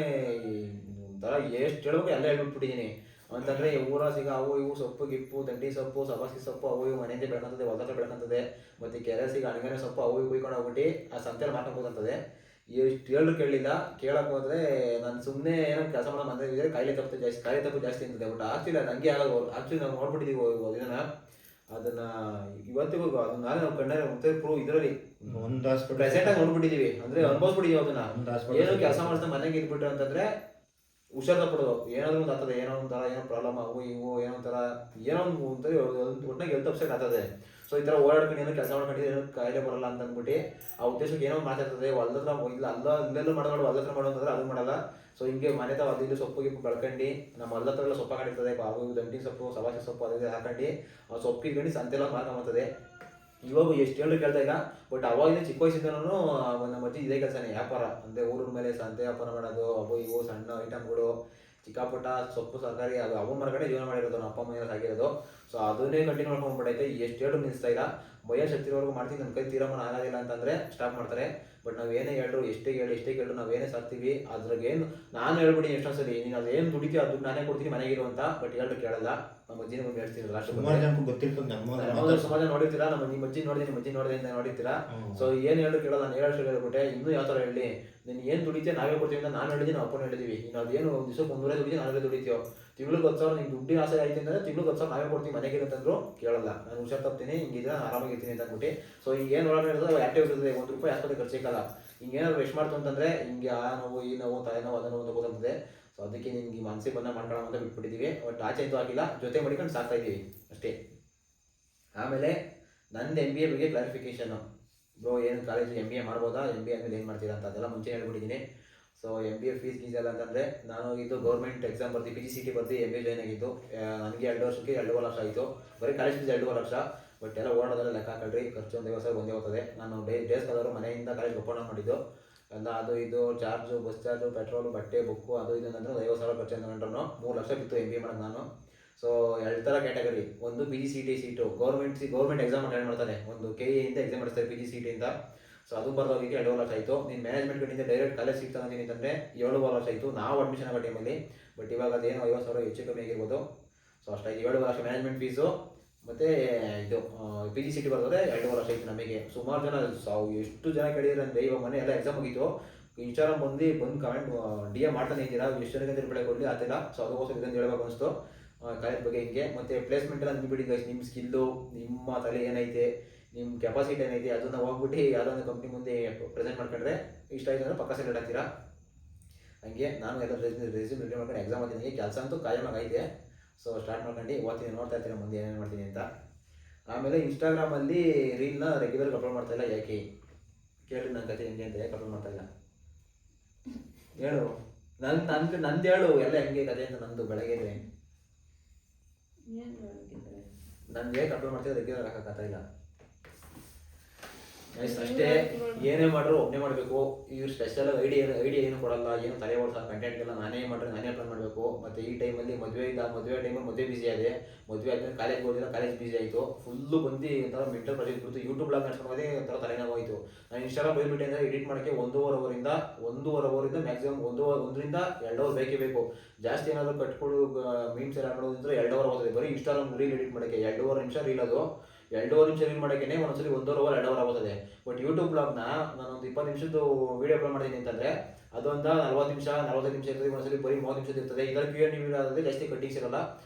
ಒಂಥರ ಎಷ್ಟು ಹೇಳ್ಬೇಕು ಎಲ್ಲ ಹೇಳ್ಬಿಟ್ಬಿಟ್ಟಿದ್ದೀನಿ. ಅಂತಂದರೆ ಊರ ಸಿಗ ಅವು ಇವು ಸೊಪ್ಪು ಗಿಪ್ಪು, ದಂಡಿ ಸೊಪ್ಪು, ಸಬಾಸಿ ಸೊಪ್ಪು, ಅವು ಇವು ಮನೆಯಿಂದ ಬೆಳ್ಕೊಂತದೆ, ಹೊಲದ ಬೆಳ್ಕೊಂತದೆ. ಮತ್ತು ಕೆರೆ ಸಿಗ ಅಣಗನೆ ಸೊಪ್ಪು ಅವು ಇವು ಕುಯ್ಕೊಂಡು ಹೋಗ್ಬಿಟ್ಟು ಆ ಸಂತೆಯಲ್ಲಿ ಮಾರ್ಕೊಂಬೋದಂತದೆ. ಎಷ್ಟು ಹೇಳಿದ್ರು ಕೇಳಲಿಲ್ಲ. ಕೇಳಕ್ಕೆ ಹೋದರೆ ನಾನು ಸುಮ್ಮನೆ ಏನೋ ಕೆಲಸ ಮಾಡೋ ಮಂದಿದ್ರೆ ಕಾಯಿಲೆ ತಪ್ಪು ಜಾಸ್ತಿ ಅಂತದೆ. ಬಟ್ ಆಕ್ಚುಲಿ ಅದು ಹಂಗೆ ಆಗೋದು. ಆಕ್ಚುಲಿ ನಾವು ನೋಡ್ಬಿಟ್ಟಿದ್ದೀವಿ ಇದನ್ನು, ಅದನ್ನು ಇವತ್ತಿಗೂ ಅದನ್ನ ನಾವು ಕಣ್ಣಾರೆ ಮತ್ತೆ ಪ್ರೂವ್ ಇದರಲ್ಲಿ ಒಂದು ಹಾಸ್ಪಿಟಲ್ ಪ್ರೆಸೆಂಟಾಗಿ ನೋಡ್ಬಿಟ್ಟಿದ್ದೀವಿ, ಅಂದರೆ ಅನುಭವಿಸ್ಬಿಟ್ಟಿದ್ದೀವಿ ಅದನ್ನು. ಏನೋ ಕೆಲಸ ಮಾಡ್ತಾ ಮನೆಗೆ ಇದ್ಬಿಟ್ರೆ ಅಂತಂದರೆ ಹುಷಾರ್ ತಪ್ಪಡೋದು, ಏನಾದರೂ ಒಂದು ಆಗ್ತದೆ, ಏನೋ ಒಂಥರ ಏನೋ ಪ್ರಾಬ್ಲಮ್ ಅವು ಇವು ಏನೋ ಒಂಥರ ಏನೋ ಒಂಥರ ಒಟ್ಟಿನಾಗ ಹೆಲ್ತ್ ಅಪ್ಸೆಟ್ ಆಗ್ತದೆ. ಸೊ ಈ ಥರ ಓಡಾಡ್ಕೊಂಡು ಏನೋ ಕೆಲಸ ಮಾಡ್ಕೊಂಡಿದ್ರೆ ಏನೋ ಕಾಯಿಲೆ ಬರಲ್ಲ ಅಂತ ಅಂದ್ಬಿಟ್ಟು ಆ ಉದ್ದೇಶಕ್ಕೆ ಏನೋ ಮಾತಾಡ್ತದೆ. ಹೊಲ್ದ ಹತ್ರ ಇಲ್ಲ ಇಲ್ಲೆಲ್ಲ ಮಾಡೋದು, ಹೊಲ್ದ ಹತ್ರ ಮಾಡೋ ಅಂತಂದ್ರೆ ಅದು ಮಾಡಲ್ಲ. ಸೊ ಹಿಂಗೆ ಮನೆ ತಾವು ಅದಿದ್ದು ಸೊಪ್ಪು ಗಿಪ್ಪು ಬೆಳ್ಕೊಂಡು, ನಮ್ಮ ಹೊಲ್ದ ಹತ್ರ ಎಲ್ಲ ಸೊಪ್ಪು ಹಾಕೊಂಡಿರ್ತದೆ, ಅವು ದಂಡಿ ಸೊಪ್ಪು, ಸವಾಸಿ ಸೊಪ್ಪು ಅದೇ ಹಾಕೊಂಡು ಆ ಸೊಪ್ಪು ಇಟ್ಕೊಂಡು ಸಂತೆಲ್ಲ ಮಾರ್ಕೊಂಬರ್ತದೆ. ಇವಾಗ ಎಷ್ಟು ಹೇಳಿದ್ರು ಕೇಳ್ತಾ ಇಲ್ಲ. ಬಟ್ ಅವಾಗಿಂದ ಚಿಕ್ಕ ವಯಸ್ಸಿಂದನೂ ನಮ್ಮ ಅಜ್ಜಿ ಇದೇ ಕೆಲಸನೇ, ವ್ಯಾಪಾರ ಅಂದರೆ ಊರ ಮೇಲೆ ಸಂತೆ ವ್ಯಾಪಾರ ಮಾಡೋದು, ಅವು ಇವು ಸಣ್ಣ ಐಟಮ್ಗಳು, ಚಿಕ್ಕ ಪುಟ್ಟ ಸೊಪ್ಪು ತರಕಾರಿ ಅದು ಅವನ ಮರಗಡೆ ಜೀವನ ಮಾಡಿರೋದು, ನಮ್ಮ ಅಪ್ಪ ಅಮ್ಮ ಸಾಕಿರೋದು. ಸೊ ಅದನ್ನೇ ಕಂಟಿನ್ಯೂ ಮಾಡ್ಕೊಂಡ್ಬಿಟ್ಟೈತೆ. ಎಷ್ಟು ಹೇಳು ನಿಲ್ಲಿಸ್ತಾ ಇಲ್ಲ. ಶಕ್ತಿವರೆಗೂ ಮಾಡ್ತೀನಿ, ನನ್ನ ಕೈ ತೀರಮಾನ ಆಗೋದಿಲ್ಲ ಅಂತಂದರೆ ಸ್ಟಾಪ್ ಮಾಡ್ತಾರೆ. ಬಟ್ ನಾವು ಏನೇ ಹೇಳ್ರು, ಎಷ್ಟೇ ಕೇಳು ನಾವು ಏನೇ ಸಾಕ್ತೀವಿ ಅದ್ರಾಗೇನು ನಾನು ಹೇಳ್ಬಿಡಿ ಎಷ್ಟೊಂದು ಸರಿ, ನೀನು ಅದೇನು ದುಡಿತೀವಿ ಅದು ನಾನೇ ಕೊಡ್ತೀನಿ ಮನೆಗಿರು ಅಂತ. ಬಟ್ ಹೇಳ್ರು ಕೇಳಲ್ಲ. ನಮ್ಮ ಅಜ್ಜಿನ ಬಂದು ಹೇಳ್ತೀನಿ ಲಾಸ್ಟ್ ಸುಮಾರು ಜನಕ್ಕೆ ಗೊತ್ತಿರ್ತದೆ. ಸಮಾಜ ನೋಡಿರ್ತೀರಾ, ನಿಮ್ಮ ಅಜ್ಜಿ ನೋಡಿದೆ ಅಂತ ನೋಡಿರ್ತೀರಾ. ಸೊ ಏನು ಹೇಳು ಕೇಳಲ್ಲ. ನಾನು ಹೇಳೋಷ್ಟು ಹೇಳ್ಬಿಟ್ಟೆ. ಇನ್ನೂ ಯಾವ ಥರ ಹೇಳಿ, ನೀನು ಏನು ದುಡಿತೀಯ ನಾವೇ ಕೊಡ್ತೀವಿ ಅಂತ ನಾನು ಹೇಳಿದ್ದೀನಿ, ನಾವು ಅಪ್ಪನ ಹೇಳಿದ್ದೀವಿ. ಇನ್ನು ಅದೇನು ಒಂದು ದಿವಸಕ್ಕೆ 100 ದುಡಿತೀವಿ, ನಾವೇ ದುಡಿತೀವೋ. ತಿಂಗ್ಳಿಗೆ 10,000 ನಿಮ್ಗೆ ದುಡ್ಡಿನ ಆಸೆ ಆಯ್ತು ಅಂದರೆ ತಿಂಗ್ಳಿಗೆ 10,000 ನಾವೇ ಕೊಡ್ತೀವಿ ಮನೆಗೆ ಅಂತಂದ್ರು ಕೇಳಲ್ಲ. ನಾನು ಹುಷಾರ್ ತಪ್ತೀನಿ, ಹಿಂಗಿದ್ರೆ ನಾನು ಆರಾಮಾಗಿರ್ತೀನಿ ಅಂತ ಅಂದ್ಬಿಟ್ಟು. ಸೊ ಹಿಂಗೆ ಏನು ಒಳಗಡೆ ಇರೋದು ಆ್ಯಕ್ಟಿವ್ ಇರ್ತದೆ. ₹1 ಆಸ್ಪತ್ರೆ ಖರ್ಚಿಕ್ಕಲ್ಲ. ಹಿಂಗೇನಾದ್ರು ವೆಸ್ಟ್ ಮಾಡ್ತು ಅಂತಂದರೆ ಹಿಂಗೆ ಆ ನೋವು ಈ ನೋವು ತಾಯಿ ನೋವು ಅದನ್ನು ನೋವು ತಗೋತಂತದೆ. ಸೊ ಅದಕ್ಕೆ ನಿಮ್ಗೆ ಮನಸ್ಸಿಗೆ ಬಂದ ಮಾಡ್ಕೊಳ್ಳೋ ಅಂತ ಬಿಟ್ಬಿಟ್ಟಿದ್ದೀವಿ. ಬಟ್ ಆಚೆ ಅಂತೂ ಆಗಿಲ್ಲ, ಜೊತೆ ಮಾಡಿಕೊಂಡು ಸಾಕ್ತಾ ಇದ್ದೀವಿ ಅಷ್ಟೇ. ಆಮೇಲೆ ನಂದು MBA ಬಗ್ಗೆ ಕ್ಲಾರಿಫಿಕೇಷನು. ಬ್ರೋ ಏನು ಕಾಲೇಜು MBA ಮಾಡ್ಬೋದಾ, MBA ಆದಮೇಲೆ ಏನು ಮಾಡ್ತೀರಾ ಅಂತ ಅದೆಲ್ಲ ಮುಂಚೆ ಹೇಳ್ಬಿಟ್ಟಿದ್ದೀನಿ. ಸೊ MBA ಫೀಸ್ ಗೀಸಲ್ಲ ಅಂತಂದರೆ ನಾನು ಇದು ಗೌರ್ಮೆಂಟ್ ಎಕ್ಸಾಮ್ ಬರ್ದು PGCET ಬರ್ದು MBA ಜಾಯ್ನ್ ಆಗಿದ್ದು. ನನಗೆ 2 ವರ್ಷಕ್ಕೆ 2.5 ಲಕ್ಷ ಆಯಿತು. ಬರೀ ಕಾಲೇಜ್ ಫೀಸ್ 2.5 ಲಕ್ಷ. ಬಟ್ ಎಲ್ಲ ಓಡೋದೆಲ್ಲ ಲೆಕ್ಕ ಹಾಕಳ್ರಿ, ಖರ್ಚು ಒಂದು 50,000 ಬಂದೇ ಹೋಗ್ತದೆ. ನಾನು ಡೇಸ್ ಕಲರು ಮನೆಯಿಂದ ಕಾಲೇಜ್ ಒಪ್ಪೋಣ ಮಾಡಿದ್ದು ಎಲ್ಲ ಅದು ಇದು ಚಾರ್ಜು, ಬಸ್ ಚಾರ್ಜು, ಪೆಟ್ರೋಲು, ಬಟ್ಟೆ, ಬುಕ್ಕು ಅದು ಇದು ಅಂದರೆ 50,000 ಖರ್ಚು ಅಂದ್ಕೊಂಡ್ರು 3 ಲಕ್ಷ ಬಿತ್ತು MBA ಮಾಡೋದು ನಾನು. ಸೊ 2 ಥರ ಕ್ಯಾಟಗರಿ. ಒಂದು PGCET seat, government exam attend ಮಾಡ್ತಾರೆ. ಒಂದು KE ಇಂದ ಎಕ್ಸಾಮ್ ಮಾಡಿಸ್ತಾರೆ PGCET ಅಂತ. ಸೊ ಅದು ಬರ್ದೋಗಿಗೆ 2.5 ಲಕ್ಷ ಆಯಿತು. ನೀನು ಮ್ಯಾನೇಜ್ಮೆಂಟ್ ಕಡೆಯಿಂದ ಡೈರೆಕ್ಟ್ ಕಾಲೇಜ್ ಸೀಟ್ ತಗೊಂತೀನಿ ಅಂತಂದರೆ 7.5 ಲಕ್ಷ ಆಯಿತು ನಾವು ಅಡ್ಮಿಷನ್ ಆಗೋ ಟೈಮಲ್ಲಿ. ಬಟ್ ಇವಾಗ ಅದೇನು 50,000 ಹೆಚ್ಚು ಕಮ್ಮಿ ಆಗಿರ್ಬೋದು. ಸೊ ಅಷ್ಟಾಗಿ 7.5 ಲಕ್ಷ ಮ್ಯಾನೇಜ್ಮೆಂಟ್ ಫೀಸು. ಮತ್ತು ಇದು PGCET ಬರ್ತದೆ 2.5 ಲಕ್ಷ ಆಯಿತು ನಮಗೆ. ಸುಮಾರು ಜನ ಎಷ್ಟು ಜನ ಕೇಳಿದ್ರೆ ಅಂದರೆ ಇವಾಗ ಮನೆ ಎಲ್ಲ ಎಕ್ಸಾಮ್ ಆಗಿತ್ತು. ಇನ್ಸ್ಟಾಗ್ರಾಮ್ ಬಂದು ಕಮೆಂಟ್ DM ಮಾಡ್ತಾನೆ ಇದ್ದೀರಾ, ಎಷ್ಟು ಜನಕ್ಕೆ ರಿಪ್ಲೈ ಕೊಡಲಿ ಆಗ್ತಿಲ್ಲ. ಸೊ ಅದಕ್ಕೋಸ್ಕರ ಇದನ್ನು ಹೇಳ್ಬೇಕು ಅನಿಸ್ತು ಕಾಲೇಜ್ ಬಗ್ಗೆ ಹಿಂಗೆ. ಮತ್ತು ಪ್ಲೇಸ್ಮೆಂಟ್ ಎಲ್ಲ ನಿಂಬಿಡಿ ಗೈಸ್, ನಿಮ್ಮ ಸ್ಕಿಲ್ಲು, ನಿಮ್ಮ ತಲೆ ಏನೈತೆ, ನಿಮ್ಮ ಕೆಪಾಸಿಟಿ ಏನೈತೆ ಅದನ್ನು ಹೋಗ್ಬಿಟ್ಟು ಯಾವುದೋ ಒಂದು ಕಂಪ್ನಿ ಮುಂದೆ ಪ್ರೆಸೆಂಟ್ ಮಾಡ್ಕೊಂಡ್ರೆ ಇಷ್ಟ ಆಯಿತು ಅಂದರೆ ಪಕ್ಕ ಸೆಲೆಕ್ಟ್ ಆಗ್ತೀರಾ. ಹಂಗೆ ನಾನು ಎಲ್ಲ ರೆಸ್ಯೂಮ್ ರೆಡಿ ಮಾಡ್ಕೊಂಡು ಎಕ್ಸಾಮ್ ಆಗ್ತೀನಿ. ಕೆಲಸ ಅಂತೂ ಕಾಯಮಾಗಿ ಐತೆ. ಸೊ ಸ್ಟಾರ್ಟ್ ಮಾಡ್ಕೊಂಡು ಓದ್ತೀನಿ, ನೋಡ್ತಾ ಇರ್ತೀನಿ ಮುಂದೆ ಏನೇನು ಮಾಡ್ತೀನಿ ಅಂತ. ಆಮೇಲೆ ಇನ್ಸ್ಟಾಗ್ರಾಮಲ್ಲಿ ರೀಲ್ನ ರೆಗ್ಯುಲರ್ಗೆ ಅಪ್ಲೋಡ್ ಮಾಡ್ತಾಯಿಲ್ಲ. ಯಾಕೆ ಕೇಳಿ ನನ್ನ ಕತೆ ಹೆಂಗೆ ಅಂತ ಯಾಕೆ ಅಪ್ಲೋಡ್ ಮಾಡ್ತಾಯಿಲ್ಲ ಹೇಳು. ನಂದು ಹೇಳು ಎಲ್ಲ ಹೆಂಗೆ ಕತೆ ಅಂತ. ನಂದು ಬೆಳಗ್ಗೆ ನಂದು ಹೇಗೆ ಅಪ್ಲೋಡ್ ಮಾಡ್ತೀವಿ ರೆಗ್ಯುಲರ್ ಹಾಕೋಕ್ಕಾಗ್ತಾ ಇಲ್ಲ. ಅಷ್ಟೇ. ಏನೇ ಮಾಡ್ರು ಒಬ್ಬನೇ ಮಾಡಬೇಕು. ಇವ್ರು ಸ್ಪೆಷಲ್ ಐಡಿಯಾ ಏನು ಕೊಡಲ್ಲ, ಏನು ತಲೆ ಓಡಿಸ ಕಂಟೆಂಟ್ಗೆಲ್ಲ ನಾನೇ ಮಾಡ್ರೆ ನಾನೇ ಪ್ಲಾನ್ ಮಾಡಬೇಕು. ಮತ್ತು ಈ ಟೈಮಲ್ಲಿ ಮದುವೆ ಟೈಮಲ್ಲಿ ಮದುವೆ ಬಿಸಿ ಆದೆ. ಮದುವೆ ಆದ್ಮೇಲೆ ಕಾಲೇಜ್ಗೆ ಹೋಗಿಲ್ಲ, ಕಾಲೇಜ್ ಬಿಸಿ ಆಯಿತು. ಫುಲ್ಲು ಬಂದು ಒಂಥರ ಮೆಂಟಲ್ ಪ್ರೆಷರ್ ಬಿಡ್ತು. ಯೂಟ್ಯೂಬ್ ಬ್ಲಾಗ್ ನಡ್ಸ್ಕೊಂಡೋದೇ ಒಂಥರ ತಲೆನೋವಾಯಿತು. ನಾನು ಇನ್ಸ್ಟಾಗ್ರಾಮ್ ಬಂದ್ಬಿಟ್ಟೆ ಅಂದರೆ ಎಡಿಟ್ ಮಾಡೋಕ್ಕೆ 1.5 ಅವರಿಂದ ಮ್ಯಾಕ್ಸಿಮಮ್ 1ರಿಂದ 2 ಅವರ್ ಬೇಕೇ ಬೇಕು. ಜಾಸ್ತಿ ಏನಾದರೂ ಕಟ್ಕೊಂಡು ಮೀಮ್ಸ್ ಎಲ್ಲ ಮಾಡೋದಂದ್ರೆ 2 ಅವರ್ ಹೋಗ್ತದೆ. ಬರೀ ಇನ್ಸ್ಟಾಗ್ರಾಮ್ ರೀಲ್ ಎಡಿಟ್ ಮಾಡೋಕ್ಕೆ 2.5 ನಿಮಿಷ ರೀಲ್ ಅದು. 2.5 ನಿಮಿಷ ರೀಲ್ ಮಾಡೋಕ್ಕೆ ಒಂದೊಂದ್ಸಲಿ 1 ಅವರ್ 2 ಅವರ್ ಆಗುತ್ತದೆ. ಬಟ್ ಯೂಟ್ಯೂಬ್ ಬ್ಲಾಗ್ನ ನಾನೊಂದು 20 ನಿಮಿಷದ ವೀಡಿಯೋ ಅಪ್ಲೋಡ್ ಮಾಡಿದ್ದೀನಿ ಅಂತಂದರೆ ಅದೊಂದು 40 ನಿಮಿಷ 45 ನಿಮಿಷ ಇರ್ತದೆ. ಒಂದ್ಸಲಿ ಬರೀ 30 ನಿಮಿಷದ ಇರ್ತದೆ. ಇದರಲ್ಲಿ Q&A ವೀಡಿಯೋ ಆದರೆ ಜಾಸ್ತಿ ಕಟ್ಟಿಂಗ್ಸ್ ಇರಲ್ಲ.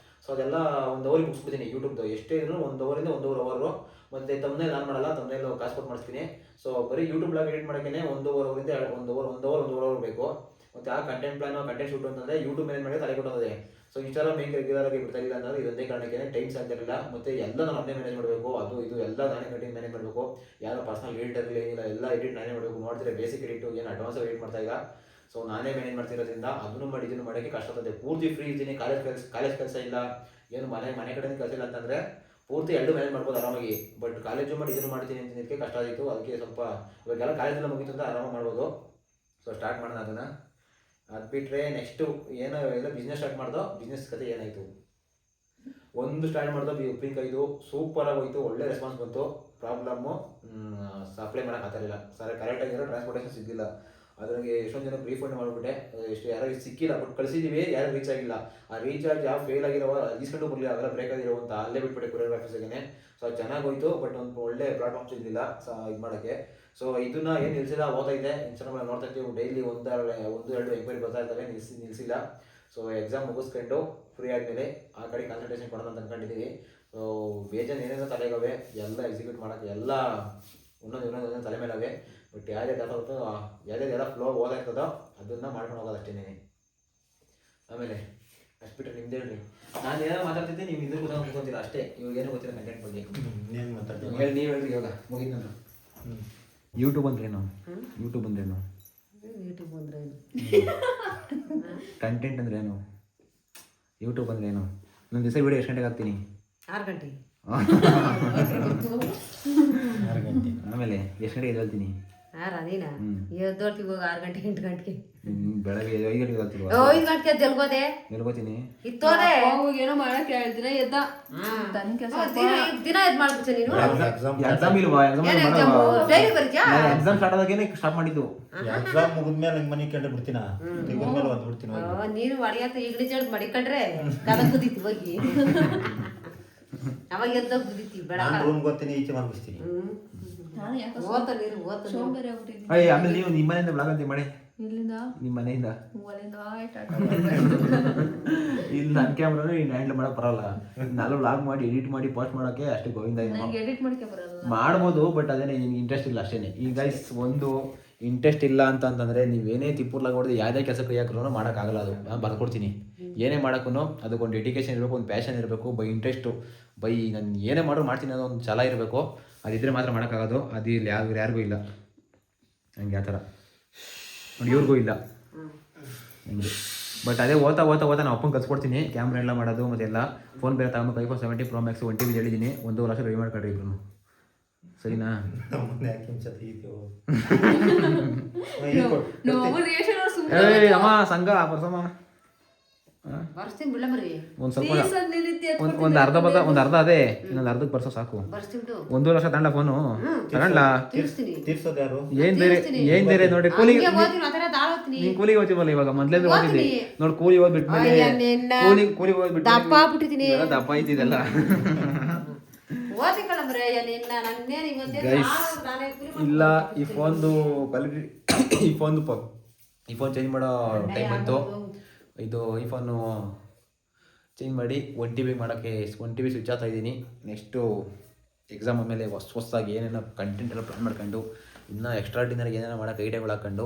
ಸೊ ಅದೆಲ್ಲ 1 ಅವರಿಗೆ ಮುಗಿಸ್ಬಿಡ್ತೀನಿ ಯೂಟ್ಯೂಬ್ದು. ಎಷ್ಟೇ ಇದ್ರು 1 ಅವರಿಂದ 1.5 ಅವರು. ಮತ್ತು ತಮ್ಮನೇಲಿ ನಾನು ಮಾಡಲ್ಲ, ತಮ್ಮನೇಲಿ ಕಾಸು ಕೊಟ್ಟು ಮಾಡಿಸ್ತೀನಿ. ಸೊ ಬರೀ ಯೂಟ್ಯೂಬ್ ಬ್ಲಾಗ್ ಎಡಿಟ್ ಮಾಡೋಕ್ಕೆ 1.5 ಅವರಿಂದ 1 ಅವರ್ ಬೇಕು. ಮತ್ತು ಆ ಕಂಟೆಂಟ್ ಶೂಟ್ ಅಂತಂದರೆ ಯೂಟ್ಯೂಬ್ ಮೇಲೆ ಮಾಡಿ ತಲೆ ಕೊಟ್ಟೋದೆ. ಸೊ ಇನ್ಸ್ಟಾಗ್ರಾಮ್ ಹೆಂಗೆ ರೆಗ್ಯುಲರ್ ಆಗಿ ಬಿಡ್ತಾ ಇಲ್ಲ ಅನ್ನೋದು ಇದೊಂದೇ ಕಾರಣಕ್ಕೆ ಟೈಮ್ ಸಾಧ್ಯಿರಲಿಲ್ಲ. ಮತ್ತು ಎಲ್ಲ ನಾನು ಅದೇ ಮ್ಯಾನೇಜ್ ಮಾಡಬೇಕು. ಅದು ಇದು ಎಲ್ಲ ನಾನೇ ಕಂಟಿನ್ಯೂ ಮ್ಯಾನೇಜ್ ಮಾಡಬೇಕು. ಯಾರೋ ಪರ್ಸನಲ್ ಎಡಿಟರ್ ಏನಿಲ್ಲ, ಎಲ್ಲ ಎಡಿಟ್ ನಾನೇ ಮಾಡಬೇಕು. ನೋಡ್ತಿದ್ರೆ ಬೇಸಿಕ್ ಎಡಿಟು ಏನು ಅಡ್ವಾನ್ಸ್ ಎಡಿಟ್ ಮಾಡ್ತಾ ಇಲ್ಲ. ಸೊ ನಾನೇ ಮ್ಯಾನೇಜ್ ಮಾಡ್ತಿರೋದ್ರಿಂದ ಅದನ್ನು ಮಾಡಿ ಇದನ್ನು ಮಾಡೋಕ್ಕೆ ಕಷ್ಟ ಆಗ್ತದೆ. ಪೂರ್ತಿ ಫ್ರೀ ಇದ್ದೀನಿ, ಕಾಲೇಜ್ ಕೆಲಸ ಇಲ್ಲ, ಏನು ಮನೆ ಕಡೆಯಿಂದ ಕೆಲಸ ಇಲ್ಲ ಅಂತಂದರೆ ಪೂರ್ತಿ 2 ಮ್ಯಾನೇಜ್ ಮಾಡ್ಬೋದು ಆರಾಮಾಗಿ. ಬಟ್ ಕಾಲೇಜು ಮಾಡಿ ಇದನ್ನು ಮಾಡ್ತೀನಿ ಅಂತ ಕಷ್ಟ ಆಗಿತ್ತು. ಅದಕ್ಕೆ ಸ್ವಲ್ಪ ಇವಾಗೆಲ್ಲ ಕಾಲೇಜೆಲ್ಲ ಮುಗಿತು ಅಂತ ಆರಾಮಾಗಿ ಮಾಡ್ಬೋದು. ಸೊ ಸ್ಟಾರ್ಟ್ ಮಾಡೋಣ ಅದನ್ನು. ಅದು ಬಿಟ್ಟರೆ ನೆಕ್ಸ್ಟು ಏನೋ ಎಲ್ಲ ಬಿಸ್ನೆಸ್ ಸ್ಟಾರ್ಟ್ ಮಾಡ್ದೋ. ಬಿಸ್ನೆಸ್ ಕತೆ ಏನಾಯಿತು, ಒಂದು ಸ್ಟಾರ್ಟ್ ಮಾಡ್ದೋ ಉಪ್ಪಿನಕಾಯಿದು ಸೂಪರಾಗಿ ಹೋಯಿತು. ಒಳ್ಳೆ ರೆಸ್ಪಾನ್ಸ್ ಬಂತು. ಪ್ರಾಬ್ಲಮ್ಮು ಸಪ್ಲೈ ಮಾಡೋಕೆ ಆಗ್ತಾಯಿಲ್ಲ. ಕರೆಕ್ಟಾಗಿರೋ ಟ್ರಾನ್ಸ್ಪೋರ್ಟೇಷನ್ ಸಿಗಲಿಲ್ಲ. ಅದ್ರಾಗೆ ಎಷ್ಟೊಂದು ಜನ ರೀಫಂಡ್ ಮಾಡಿಬಿಟ್ಟೆ. ಯಾರು ಸಿಕ್ಕಿಲ್ಲ, ಬಟ್ ಕಳಿಸಿದ್ದೀವಿ, ಯಾರು ರೀಚ್ ಆಗಿಲ್ಲ. ಆ ರೀಚಾರ್ಜ್ ಯಾವ ಫೇಲ್ ಆಗಿರೋ ಈಸ್ಕೊಂಡು ಬರಲಿಲ್ಲ, ಅವೆಲ್ಲ ಬ್ರೇಕ್ ಆಗಿರೋ ಅಂತ ಅಲ್ಲೇ ಬಿಟ್ಬಿಟ್ಟೆ ಕೊರಿಯರ್ ಆಫೀಸಿಗೆ. ಸೊ ಅದು ಚೆನ್ನಾಗಿ ಹೋಯಿತು. ಬಟ್ ಒಂದು ಒಳ್ಳೆ ಪ್ಲಾಟ್ಫಾರ್ಮ್ ಸಿಗಲಿಲ್ಲ ಇದು ಮಾಡೋಕ್ಕೆ. ಸೊ ಇದನ್ನ ಏನು ನಿಲ್ಲಿಸಿಲ್ಲ, ಓದ್ತಾ ಇದೆ. ಇನ್ಸ್ಟಾಗ್ರಾಮ್ ನೋಡ್ತಾ ಇರ್ತೀವಿ, ಡೈಲಿ 1-2 ಎಂಕ್ವೈರಿ ಬರ್ತಾ ಇರ್ತವೆ. ನಿಲ್ಲಿಸಿಲ್ಲ. ಸೊ ಎಕ್ಸಾಮ್ ಮುಗಿಸ್ಕೊಂಡು ಫ್ರೀ ಆದಮೇಲೆ ಆ ಕಡೆ ಕಾನ್ಸಂಟ್ರೇಷನ್ ಕೊಡೋಣ ಅಂತ ಅಂದ್ಕೊಂಡಿದ್ದೀವಿ. ಸೊ ಬೇಜಾನ್ ಏನೇನೋ ತಲೆಗವೆ ಎಲ್ಲ ಎಕ್ಸಿಕ್ಯೂಟ್ ಮಾಡೋಕ್ಕೆ ಎಲ್ಲ ಒಂದೊಂದು ತಲೆ ಮೇಲವೆ. ಬಟ್ ಯಾವ್ಯಾವ್ದೆಲ್ಲ ಫ್ಲೋ ಓದಾಗ್ತದೋ ಅದನ್ನು ಮಾಡ್ಕೊಂಡು ಹೋಗೋದು ಅಷ್ಟೇ. ಆಮೇಲೆ ಅಷ್ಟು ಬಿಟ್ಟರೆ ನಿಮ್ದು ಹೇಳ್ರಿ. ನಾನು ಏನೋ ಮಾತಾಡ್ತಿದ್ದೆ, ನೀವು ಇದ್ರ ಗೊತ್ತಿಲ್ಲ ಅಷ್ಟೇ. ಇವಾಗ ಏನೋ ಗೊತ್ತಿಲ್ಲ ಕಂಟೆಂಟ್ ಬಗ್ಗೆ. ಇನ್ನೇನು ಮಾತಾಡ್ತೀನಿ ಹೇಳಿ, ನೀವು ಹೇಳ್ರಿ. ಇವಾಗ ಮುಗಿದ್ ನಾನು ಯೂಟ್ಯೂಬ್ ಅಂದ್ರೇನು? ಯೂಟ್ಯೂಬ್ ಅಂದ್ರೇನು? ಯೂಟ್ಯೂಬ್ ಅಂದ್ರೆ ಕಂಟೆಂಟ್ ಅಂದ್ರೇನು? ಯೂಟ್ಯೂಬ್ ಅಂದ್ರೇನು? ನನ್ನ ದಿವಸ ವೀಡಿಯೋ ಎಷ್ಟು ಗಂಟೆಗೆ ಹಾಕ್ತೀನಿ? 6 ಗಂಟೆ. 6 ಗಂಟೆ. ಆಮೇಲೆ ಎಷ್ಟು ಗಂಟೆಗೆ ಎದ್ದೇಳ್ತೀನಿ? ನೀನ ಎದ್ದೋಳ್ತೀವಿ ಹೋಗಿ 6 ಗಂಟೆ 8 ಗಂಟೆಗೆ. ಬೆಳಗ್ಗೆ 5 ಗಂಟೆಗೆ ಎದ್ದೇಳ್ತೀವಿ. 5 ಗಂಟೆಗೆ ಎಲ್ಗೋದೆ ಎಲ್ಗೋತೀನಿ. ಇತ್ತೋದೆ ಏನೋ ಮಾಡಕ್ಕೆ ಹೇಳ್ದಿನ ಎದ್ದ ತನ್ನ ಕೆಲಸ ದಿನ ಇದು ಮಾಡ್ಬಿಟ್ಟೆ ನೀನು. ಎಕ್ಸಾಮ್ ಇಲ್ವಾ? ಡೈಲಿ ಬರ್ತೀಯಾ? ಎಕ್ಸಾಮ್ ಸ್ಟಾರ್ಟ್ ಆದಾಗೇನೆ ಸ್ಟಾರ್ಟ್ ಮಾಡಿದ್ದು. ಎಕ್ಸಾಮ್ ಮುಗಿದ್ಮೇಲೆ ನಂಗೆ ಮನೆ ಕಂಡು ಬಿಡ್ತೀನ, ಮೇಲೆ ಬಂದ್ಬಿಡ್ತೀನಿ. ನೀನು ಅಡಿಯಾತ ಈಗ ನಿಜ ಮಡಿಕೊಂಡ್ರೆ ಕದ ಕುದೀತಿ ಹೋಗಿ. ಅವಾಗ ಎದ್ದ ಕುದೀತಿ ಬೇಡ. ನಾನು ರೂಮ್ ಬರ್ತೀನಿ, ಈಚೆ ಮಲಗಿಸ್ತೀನಿ. ನಾನು ಯಾಕೆ ಓದ್ತಾ ನೀರು ಓದ್ತಾ ಸೋಂಬೇರಿ ಆಗ್ಬಿಟ್ಟಿದ್ದೀನಿ. ಆಮೇಲೆ ನೀವು ನಿಮ್ಮ ಮನೆಯಿಂದ ಬ್ಲಾಗ್ ಅಂತ ಮಾಡಿ. ಇಲ್ಲಿಂದ ನಿಮ್ಮ ಮನೆಯಿಂದ ಇಲ್ಲಿ ನನ್ನ ಕ್ಯಾಮ್ರಾ ಇನ್ನು ಹ್ಯಾಂಡಲ್ ಮಾಡಕ್ ಬರಲ್ಲ. ನಾನು ವ್ಲಾಗ್ ಮಾಡಿ ಎಡಿಟ್ ಮಾಡಿ ಪೋಸ್ಟ್ ಮಾಡೋಕ್ಕೆ ಅಷ್ಟು ಗೋವಿಂದ. ಎಡಿಟ್ ಮಾಡಕ್ಕೆ ಬರಲ್ಲ, ಮಾಡ್ಬೋದು, ಬಟ್ ಅದೇನೆ ನಿಮ್ಗೆ ಇಂಟ್ರೆಸ್ಟ್ ಇಲ್ಲ ಅಷ್ಟೇ. ಈಗ ಗೈಸ್ ಒಂದು ಇಂಟ್ರೆಸ್ಟ್ ಇಲ್ಲ ಅಂತಂದರೆ ನೀವೇನೇ ತಿಪ್ಪುರ್ಲಾಗ ಹೊಡೆದು ಯಾವುದೇ ಕೆಲಸ ಕೈ ಹಾಕಿದ್ರು ಮಾಡೋಕ್ಕಾಗಲ್ಲ. ಅದು ನಾನು ಬರ್ಕೊಡ್ತೀನಿ. ಏನೇ ಮಾಡೋಕ್ಕೂ ಅದಕ್ಕೊಂದು ಡೆಡಿಕೇಶನ್ ಇರಬೇಕು, ಒಂದು ಪ್ಯಾಷನ್ ಇರಬೇಕು, ಬೈ ಇಂಟ್ರೆಸ್ಟು, ಬೈ ನಾನು ಏನೇ ಮಾಡ್ರು ಮಾಡ್ತೀನಿ ಅನ್ನೋ ಒಂದು ಛಲ ಇರಬೇಕು. ಅದಿದ್ದರೆ ಮಾತ್ರ ಮಾಡೋಕ್ಕಾಗೋದು. ಅದು ಇಲ್ಲಿ ಯಾರಿಗೂ ಇಲ್ಲ ಹಂಗೆ ಆ ಥರ ನೋಡಿ, ಇವ್ರಿಗೂ ಇಲ್ಲ ಹಂಗೆ. ಬಟ್ ಅದೇ ಓದ್ತಾ ನಾನು ಅಪ್ಪನ ಕಲ್ಸ್ಕೊಡ್ತೀನಿ ಕ್ಯಾಮ್ರಾ ಎಲ್ಲ ಮಾಡೋದು. ಮತ್ತು ಎಲ್ಲ ಫೋನ್ ಬೇರೆ ತಗೊಂಡು iPhone 17 Pro Max 1 TB ಹೇಳಿದ್ದೀನಿ. 1 ಲಕ್ಷ ರೆಡಿ ಮಾಡ್ಕೊಡ್ರಿ ಇಬ್ರು, ಸರಿನಾ? ಅಮ್ಮ ಸಂಘ ಬರ್ಸಮ್ಮ ಬರ್ಸ್ತೀನಿ ಬಿಡಮರಿ. ಒಂದು ಸ್ವಲ್ಪ ಒಂದು ಅರ್ಧ ಅದೇ, ಇನ್ನೊಂದು ಅರ್ಧಕ್ಕೆ ಬರ್ಸೋ ಸಾಕು. 1 ಲಕ್ಷ ತಗೊಂಡ ಫೋನು ತಗೊಂಡ್ಲಾ? ತೀರ್ಸೋದು ಯಾರು? ಏನ್ ಬೇರೆ ನೋಡಿ. ಕೂಲಿಗೆ ನೀನ್ ಕೂಲಿಗೆ ಹೋಗ್ತೀವಲ್ಲ ಇವಾಗ. ಮೊದ್ಲೇ ಓದಿದ್ದಿ ನೋಡಿ, ಕೂಲಿಗೆ ಹೋಗ್ಬಿಟ್ಮೇಲೆ ಕೂಲಿಗೆ ಹೋಗ್ಬಿಟ್ಟು ದಪ್ಪ ಐತಿದೆಲ್ಲ. ಇಲ್ಲ ಈ ಫೋನ್ ಚೇಂಜ್ ಮಾಡೋ ಟೈಮ್ ಬಂತು. ಇದು ಐಫೋನು ಚೇಂಜ್ ಮಾಡಿ 1 TB ಮಾಡೋಕ್ಕೆ 1 TB ಸ್ವಿಚ್ ಆಗ್ತಾ ಇದ್ದೀನಿ. ನೆಕ್ಸ್ಟು ಎಕ್ಸಾಮ್ ಆದಮೇಲೆ ಹೊಸದಾಗಿ ಏನೇನೋ ಕಂಟೆಂಟ್ ಎಲ್ಲ ಪ್ಲಾನ್ ಮಾಡ್ಕೊಂಡು ಇನ್ನೂ ಎಕ್ಸ್ಟ್ರಾರ್ಡಿನರಿ ಏನೇನೋ ಮಾಡೋಕ್ಕೆ ಐಡಿಯಾಗಳು ಹಾಕ್ಕೊಂಡು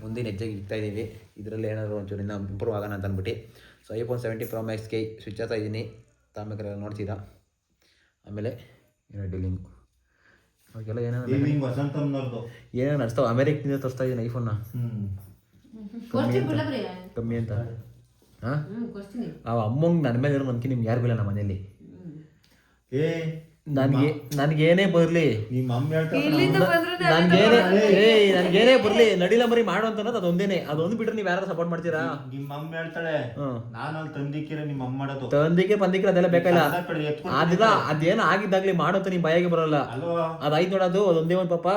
ಮುಂದಿನ ಹೆಜ್ಜೆಗೆ ಇಡ್ತಾ ಇದ್ದೀವಿ. ಇದರಲ್ಲಿ ಏನಾದರೂ ಒಂಚೂರು ಇನ್ನೂ ಇಂಪ್ರೂವ್ ಆಗೋಣ ಅಂತ ಅಂದ್ಬಿಟ್ಟು. ಸೊ iPhone 17 Pro Maxಗೆ ಸ್ವಿಚ್ ಆಗ್ತಾ ಇದ್ದೀನಿ. ತಾಂಬೇಕಾರೆ ನೋಡ್ತಿದ್ದ. ಆಮೇಲೆ ಏನೋ ಡೀಲಿಂಗು ಅವಾಗೆಲ್ಲ ಏನೇನೋ ನಡೆಸ್ತಾವೆ. ಅಮೇರಿಕದಿಂದ ತರಿಸ್ತಾ ಇದ್ದೀನಿ ಐಫೋನ್ನ ಕಮ್ಮಿ ಅಂತ. ಹಾಂ, ಅವ ಅಮ್ಮಂಗೆ ನನ್ನ ಮೇಲೆ ಇರೋ ನಂಬಿಕೆ ನಿಮ್ಗೆ ಯಾರಿಗೂ ಇಲ್ಲ ನಮ್ಮ ಮನೇಲಿ. ನನ್ಗೇನೇ ಬರ್ಲಿ, ನಿಮ್ಮ ಅಮ್ಮ ಹೇಳ್ತಾರೆ ಇಲ್ಲಿಂದ ಬಂದ್ರೆ ನನ್ಗೇನೇ ಬರ್ಲಿ, ನಡಿಲ ಮರಿ ಮಾಡು ಅಂತ ಅನ್ನೋದು ಅದೊಂದೇನೆ. ಅದೊಂದು ಬಿಟ್ರೆ ನೀವ್ ಯಾರು ಸಪೋರ್ಟ್ ಮಾಡ್ತೀರಾ? ನಿಮ್ಮ ಅಮ್ಮ ಹೇಳ್ತಾಳೆ ನಾನು ಅಲ್ಲಿ ತಂದಿಕ್ಕಿರ ನಿಮ್ಮ ಅಮ್ಮ ಮಾಡೋದು ತಂದಿಕ್ಕೆ ಪಂದಿಕ್ಕೆ ಅದೆಲ್ಲ ಬೇಕಲ್ಲ. ಅದೆಲ್ಲ ಅದೇನೋ ಆಗಿದ್ದಾಗ್ಲಿ ಮಾಡು ಅಂತ ನಿಮ್ ಬಾಯಿಗೆ ಬರಲ್ಲ. ಅಲ್ವಾ ಅದಾಯ್ತು ನೋಡೋದು, ಅದೊಂದೇ ಒಂದ್ ಪಾಪ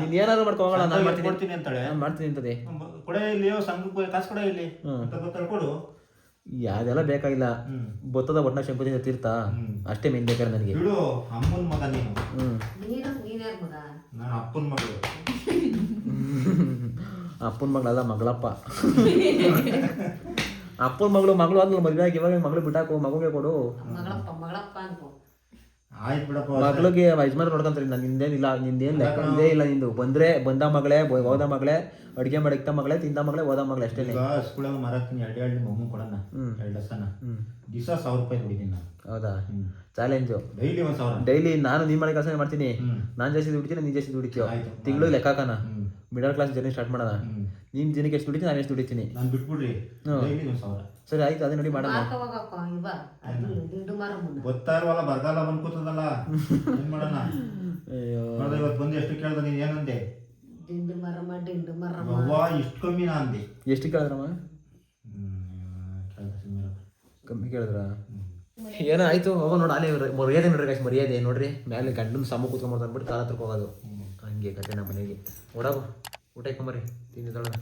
ನೀನ್ ಏನಾದ್ರು ಮಾಡ್ಕೊ ಹೋಗೋಣ, ನಾನು ಕೊಡ್ತೀನಿ ಅಂತಾಳೆ. ನಾನು ಮಾಡ್ತೀನಿ ಅಂತದೆ. ಕೊಡೆ ಇಲ್ಲಿ ಸಂಘಕ್ಕೆ ಕಾಸು ಕೊಡ ಇಲ್ಲಿ ಅಂತ ಕೊಡು. ಯಾವ್ದೆಲ್ಲ ಬೇಕಾಗಿಲ್ಲ, ಬೊತ್ತದ ಒಟ್ನ ಶಂಕುದಿಂದ ತೀರ್ಥ ಅಷ್ಟೇ ಮೇನ್ ಬೇಕಾದ್ರೆ ನನಗೆ. ಬಿಡು, ಅಮ್ಮನ ಮಗ ನೀನು. ನೀನ್ಯಾರ ಮಗ? ನಾನು ಅಪ್ಪನ ಮಗಳು. ಅಪ್ಪನ ಮಗಳಲ್ಲ, ಮಗಳಪ್ಪ. ಅಪ್ಪನ ಮಗಳು ಆದ್ಮೇಲೆ ಮದುವೆ ಆಗಿ ಇವಾಗ ಮಗಳು ಬಿಟ್ಟಾಕು, ಮಗುಗೆ ಕೊಡು. ಮಗಳಪ್ಪ ಅನ್ಕೋ. ಆಯ್ತು ಬಿಡಪ್ಪ. ಮಗಳಿಗೆ ಯಜಮಾನ ನೋಡ್ಕೊಂತಾರೆ. ನಾನು ನಿಂದೇನಿಲ್ಲ, ನಿಂದೇನ್ ಲೆಕ್ಕ ಇದೇ ಇಲ್ಲ. ನಿಂದು ಬಂದ ಮಗಳೇ, ಹೋದ ಮಗಳೇ, ಅಡುಗೆ ಮಾಡಿ ಇಕ್ತ ಮಗಳೇ, ತಿಂದ ಮಗಳೇ, ಹೋದ ಮಗಳೇ ಅಷ್ಟೇ. ಈಗ ಸ್ಕೂಲಲ್ಲಿ ಮಾರಾಕ್ತೀನಿ ಎರಡು ಮೊಮ್ಮ ಕೊಡೋಣ, 2 ಡಸನ ದಿವಸ 1000 ರೂಪಾಯಿ ದುಡಿತೀನಿ ನಾನು. ಹೌದಾ? Challenge daily 1000. ಡೈಲಿ ನಾನು ನೀನ್ ಮಾಡಿ ಕೆಲಸ ಮಾಡ್ತೀನಿ. ನಾನು ಜಾಸ್ತಿ ದುಡಿತೀನಿ, ನೀನ್ ಜಾಸ್ತಿ ದುಡಿತೀಯೋ. ತಿಂಗಳು ಲೆಕ್ಕ ಹಾಕೋಣ, ಮಿಡಲ್ ಕ್ಲಾಸ್ ಜರ್ನಿ ಸ್ಟಾರ್ಟ್ ಮಾಡೋಣ. ನೀನ್ ದಿನಕ್ಕೆ ಎಷ್ಟು ದುಡಿತೀನಿ, ನಾನು ಎಷ್ಟು ದುಡಿತೀನಿ. ನಾನು ಬಿಟ್ಬಿಡ್ರಿ, ಡೈಲಿ 1000. ಸರಿ ಆಯ್ತು, ಅದೇ ನೋಡಿ ಮಾಡೋಣ. ಗೊತ್ತಾ ಇಲ್ವಲ್ಲ, ಬರಗಾಲ ಬಂದ್ಕೋತದಲ್ಲ, ಏನ್ ಮಾಡೋಣ? ನೋಡ್ದೆ ಇವತ್ತು ಬಂದು ಎಷ್ಟು ಕೇಳ್ದ, ನೀನ್ ಏನಂದೆ? ಅವ್ವ ಇಷ್ಟು ಕಮ್ಮಿನಾ ಅಂದೆ. ಎಷ್ಟು ಕೇಳಿದ್ರಮ್ಮ? ಕಮ್ಮಿ ಕೇಳಿದ್ರ? ಏನೋ ಆಯ್ತು, ಹೋಗೋ ನೋಡಿ. ಅಲ್ಲೇ ಮರ್ಯಾದೆ ನೋಡ್ರಿ ಗಾಯ್ಸ್, ಮರ್ಯಾದೆ ನೋಡ್ರಿ. ಮೇಲೆ ಗಂಡನ ಸಮ ಕೂತ್ಕೊಂಡ್ಬರ್ದು ಅಂದ್ಬಿಟ್ಟು ಕಾಲ ಹತ್ರಕ್ಕೆ ಹೋಗೋದು. ಹಂಗೆ ಕತೆ ನಮ್ಮ ಮನೆಗೆ. ಓಡಾಗು, ಊಟ ಇಟ್ಕೊಂಬರ್ರಿ, ತಿಂದಿದ್ದಾಳೆ.